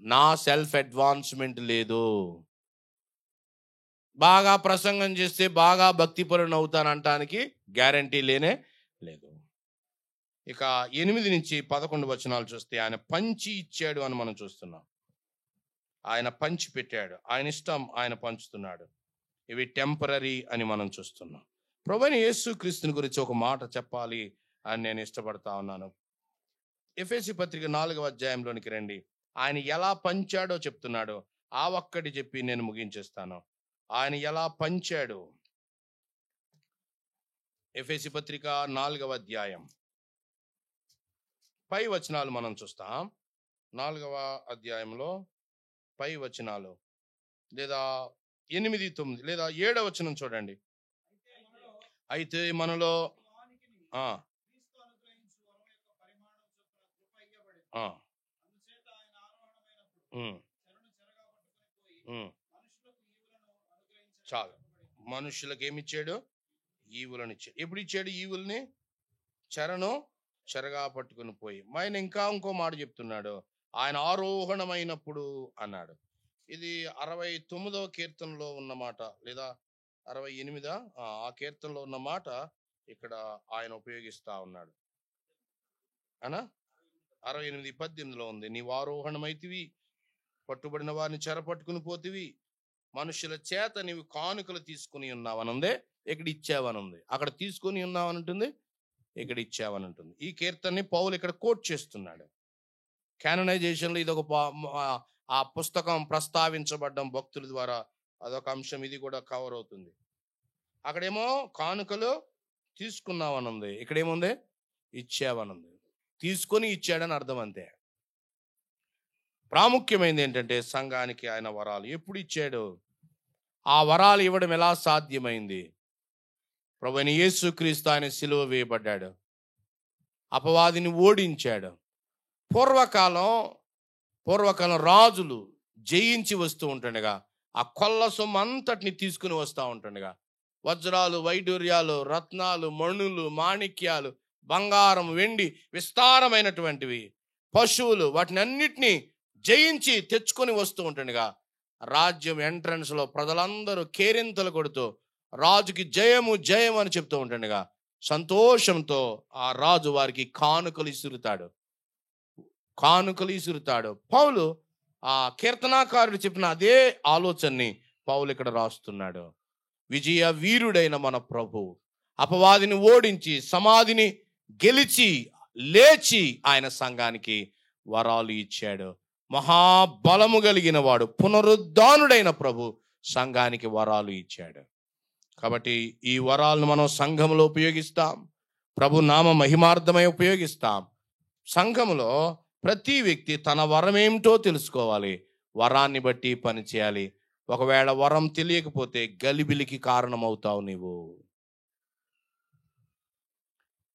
నా సెల్ఫ్ అడ్వాన్స్మెంట్ లేదు. బాగా ప్రసంగం చేస్తే బాగా భక్తిపరుని అవుతానంటానికి గ్యారంటీ లేనే లేదు. ఇక 8-11 వచనాలు చూస్తే ఆయన పంచి ఇచ్చాడు అని మనం చూస్తున్నాం. ఆయన పంచి పెట్టాడు, ఆయన ఇష్టం ఆయన పంచుతున్నాడు. ఇవి టెంపరరీ అని మనం చూస్తున్నాం. ప్రభువైన యేసుక్రీస్తుని గురించి ఒక మాట చెప్పాలి అని నేను ఇష్టపడతా ఉన్నాను. ఎఫెసీ పత్రిక 4వ అధ్యాయంలోనికి రండి. ఆయన ఎలా పంచాడో చెప్తున్నాడు. ఆ ఒక్కటి చెప్పి నేను ముగించేస్తాను. ఆయన ఎలా పంచాడు. ఎఫెసీ పత్రిక 4వ అధ్యాయం పై వచనాలు మనం చూస్తాం. 4వ అధ్యాయంలో పై వచనాలు లేదా 8-9 లేదా 7వ వచనం చూడండి. అయితే మనలో చాలు. మనుషులకు ఏమిచ్చాడు? ఈవులను ఇచ్చాడు. ఎప్పుడు ఇచ్చాడు ఈవుల్ని? చెరగా పట్టుకుని పోయి. ఆయన ఇంకో మాట చెప్తున్నాడు, ఆయన ఆరోహణమైనప్పుడు అన్నాడు. ఇది 69వ కీర్తనలో ఉన్న మాట లేదా 68 ఆ కీర్తనలో ఉన్న మాట ఇక్కడ ఆయన ఉపయోగిస్తా ఉన్నాడు. అనా 68:18 ఉంది. నీవు ఆరోహణమైతివి, పట్టుబడిన వారిని చెరపట్టుకుని పోతివి, మనుషుల చేత నీవు కానుకలు తీసుకుని ఉన్నావనుందే, ఇక్కడ ఇచ్చావనుంది. అక్కడ తీసుకుని ఉన్నావనంటుంది, ఇక్కడ ఇచ్చావనంటుంది. ఈ కీర్తనని పౌలు ఇక్కడ కోట్ చేస్తున్నాడు. క్యాననైజేషన్లో ఇది ఒక ఆ పుస్తకం ప్రస్తావించబడ్డం భక్తుల ద్వారా అదొక అంశం. ఇది కూడా కవర్ అవుతుంది. అక్కడేమో కానుకలు తీసుకున్నావనుంది, ఇక్కడేముంది? ఇచ్చావనుంది. తీసుకొని ఇచ్చాడని అర్థం అంతే. ప్రాముఖ్యమైనది ఏంటంటే సంఘానికి ఆయన వరాలు ఎప్పుడు ఇచ్చాడు? ఆ వరాలు ఇవ్వడం ఎలా సాధ్యమైంది? ప్రభువైన యేసుక్రీస్తు ఆయన సిలువ వేయబడ్డాడు, అపవాదిని ఓడించాడు. పూర్వకాలం రాజులు జయించి వస్తూ ఉంటుండగా ఆ కొల్ల సొమ్ము అంతటిని తీసుకుని వస్తూ ఉంటుండగా వజ్రాలు, వైడూర్యాలు, రత్నాలు, మణులు, మాణిక్యాలు, బంగారం, వెండి, విస్తారమైనటువంటివి పశువులు, వాటిని అన్నిటినీ జయించి తెచ్చుకొని వస్తూ ఉంటుండగా రాజ్యం ఎంట్రన్స్లో ప్రజలందరూ కేరింతలు కొడుతూ రాజుకి జయము జయం అని చెప్తూ ఉంటుండగా సంతోషంతో ఆ రాజు వారికి కానుకలు ఇసురుతాడు. పౌలు ఆ కీర్తనాకారుడు చెప్పిన అదే ఆలోచనని పౌలు ఇక్కడ రాస్తున్నాడు. విజయ వీరుడైన మన ప్రభు అపవాదిని ఓడించి సమాధిని గెలిచి లేచి ఆయన సంఘానికి వరాలు ఇచ్చాడు. మహాబలము కలిగిన వాడు, పునరుద్ధానుడైన ప్రభు సంఘానికి వరాలు ఇచ్చాడు. కాబట్టి ఈ వరాలను మనం సంఘంలో ఉపయోగిస్తాం, ప్రభు నామ మహిమార్థమై ఉపయోగిస్తాం. సంఘంలో ప్రతి వ్యక్తి తన వరం ఏమిటో తెలుసుకోవాలి, వరాన్ని బట్టి పని చేయాలి. ఒకవేళ వరం తెలియకపోతే గలిబిలికి కారణమవుతావు నీవు.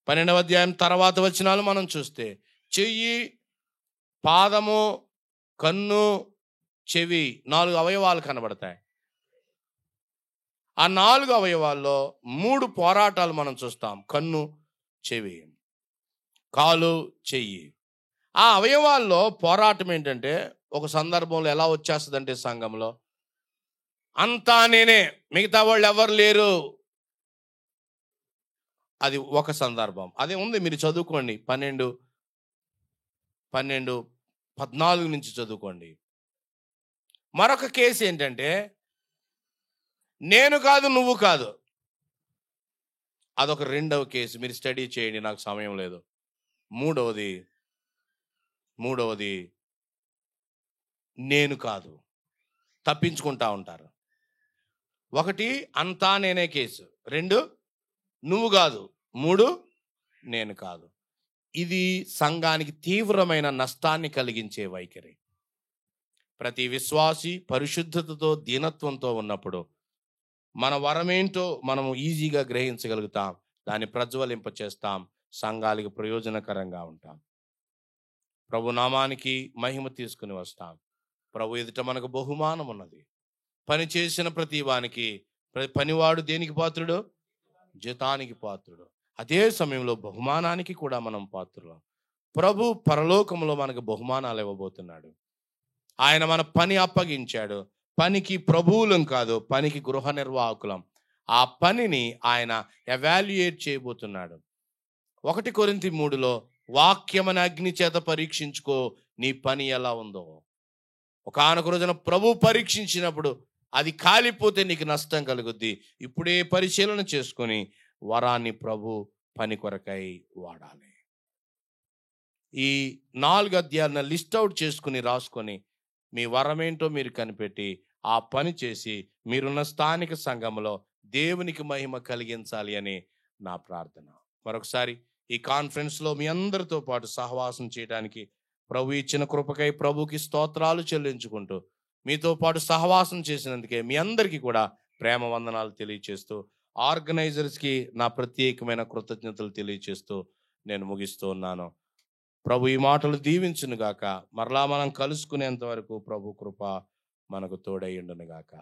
12వ అధ్యాయం తర్వాత వచనాలు మనం చూస్తే చెయ్యి, పాదము, కన్ను, చెవి 4 అవయవాలు కనబడతాయి. ఆ 4 అవయవాల్లో 3 పోరాటాలు మనం చూస్తాం. కన్ను, చెవి, కాలు, చెయ్యి. ఆ అవయవాల్లో పోరాటం ఏంటంటే ఒక సందర్భంలో ఎలా వచ్చేస్తుందంటే సంఘంలో అంతా నేనే, మిగతా వాళ్ళు ఎవరు లేరు, అది ఒక సందర్భం. అదే ఉంది, మీరు చదువుకోండి 12:14 నుంచి చదువుకోండి. మరొక కేసు ఏంటంటే నేను కాదు నువ్వు కాదు, అదొక రెండవ కేసు. మీరు స్టడీ చేయండి, నాకు సమయం లేదు. మూడవది నేను కాదు, తప్పించుకుంటా ఉంటారు. 1 అంతా నేనే కేసు, 2 నువ్వు కాదు, 3 నేను కాదు. ఇది సంఘానికి తీవ్రమైన నష్టాన్ని కలిగించే వైఖరి. ప్రతి విశ్వాసి పరిశుద్ధతతో దీనత్వంతో ఉన్నప్పుడు మన వరమేంటో మనము ఈజీగా గ్రహించగలుగుతాం, దాన్ని ప్రజ్వలింప చేస్తాం, సంఘాలకు ప్రయోజనకరంగా ఉంటాం, ప్రభు నామానికి మహిమ తీసుకుని వస్తాం. ప్రభు ఎదుట మనకు బహుమానం ఉన్నది. పని చేసిన ప్రతి వానికి పనివాడు దేనికి పాత్రుడు? జీతానికి పాత్రుడు. అదే సమయంలో బహుమానానికి కూడా మనం పాత్రులం. ప్రభు పరలోకంలో మనకు బహుమానాలు ఇవ్వబోతున్నాడు. ఆయన మన పని అప్పగించాడు. పనికి ప్రభువులం కాదు, పనికి గృహ నిర్వాహకులం. ఆ పనిని ఆయన ఎవాల్యుయేట్ చేయబోతున్నాడు. 1 కొరింథీ 3లో వాక్యమని అగ్ని చేత పరీక్షించుకో, నీ పని ఎలా ఉందో. ఒకానొక రోజున ప్రభు పరీక్షించినప్పుడు అది కాలిపోతే నీకు నష్టం కలుగుద్ది. ఇప్పుడే పరిశీలన చేసుకొని వరాన్ని ప్రభు పని కొరకై వాడాలి. ఈ 4 అధ్యాయాలను లిస్ట్ అవుట్ చేసుకుని రాసుకొని మీ వరమేంటో మీరు కనిపెట్టి ఆ పని చేసి మీరున్న స్థానిక సంఘంలో దేవునికి మహిమ కలిగించాలి అని నా ప్రార్థన. మరొకసారి ఈ కాన్ఫరెన్స్లో మీ అందరితో పాటు సహవాసం చేయడానికి ప్రభు ఇచ్చిన కృపకై ప్రభుకి స్తోత్రాలు చెల్లించుకుంటూ, మీతో పాటు సహవాసం చేసినందుకే మీ అందరికీ కూడా ప్రేమ వందనాలు తెలియచేస్తూ, ఆర్గనైజర్స్కి నా ప్రత్యేకమైన కృతజ్ఞతలు తెలియచేస్తూ నేను ముగిస్తూ ఉన్నాను. ప్రభు ఈ మాటలు దీవించునుగాక. మరలా మనం కలుసుకునేంత వరకు ప్రభు కృప మనకు తోడై ఉండునుగాక.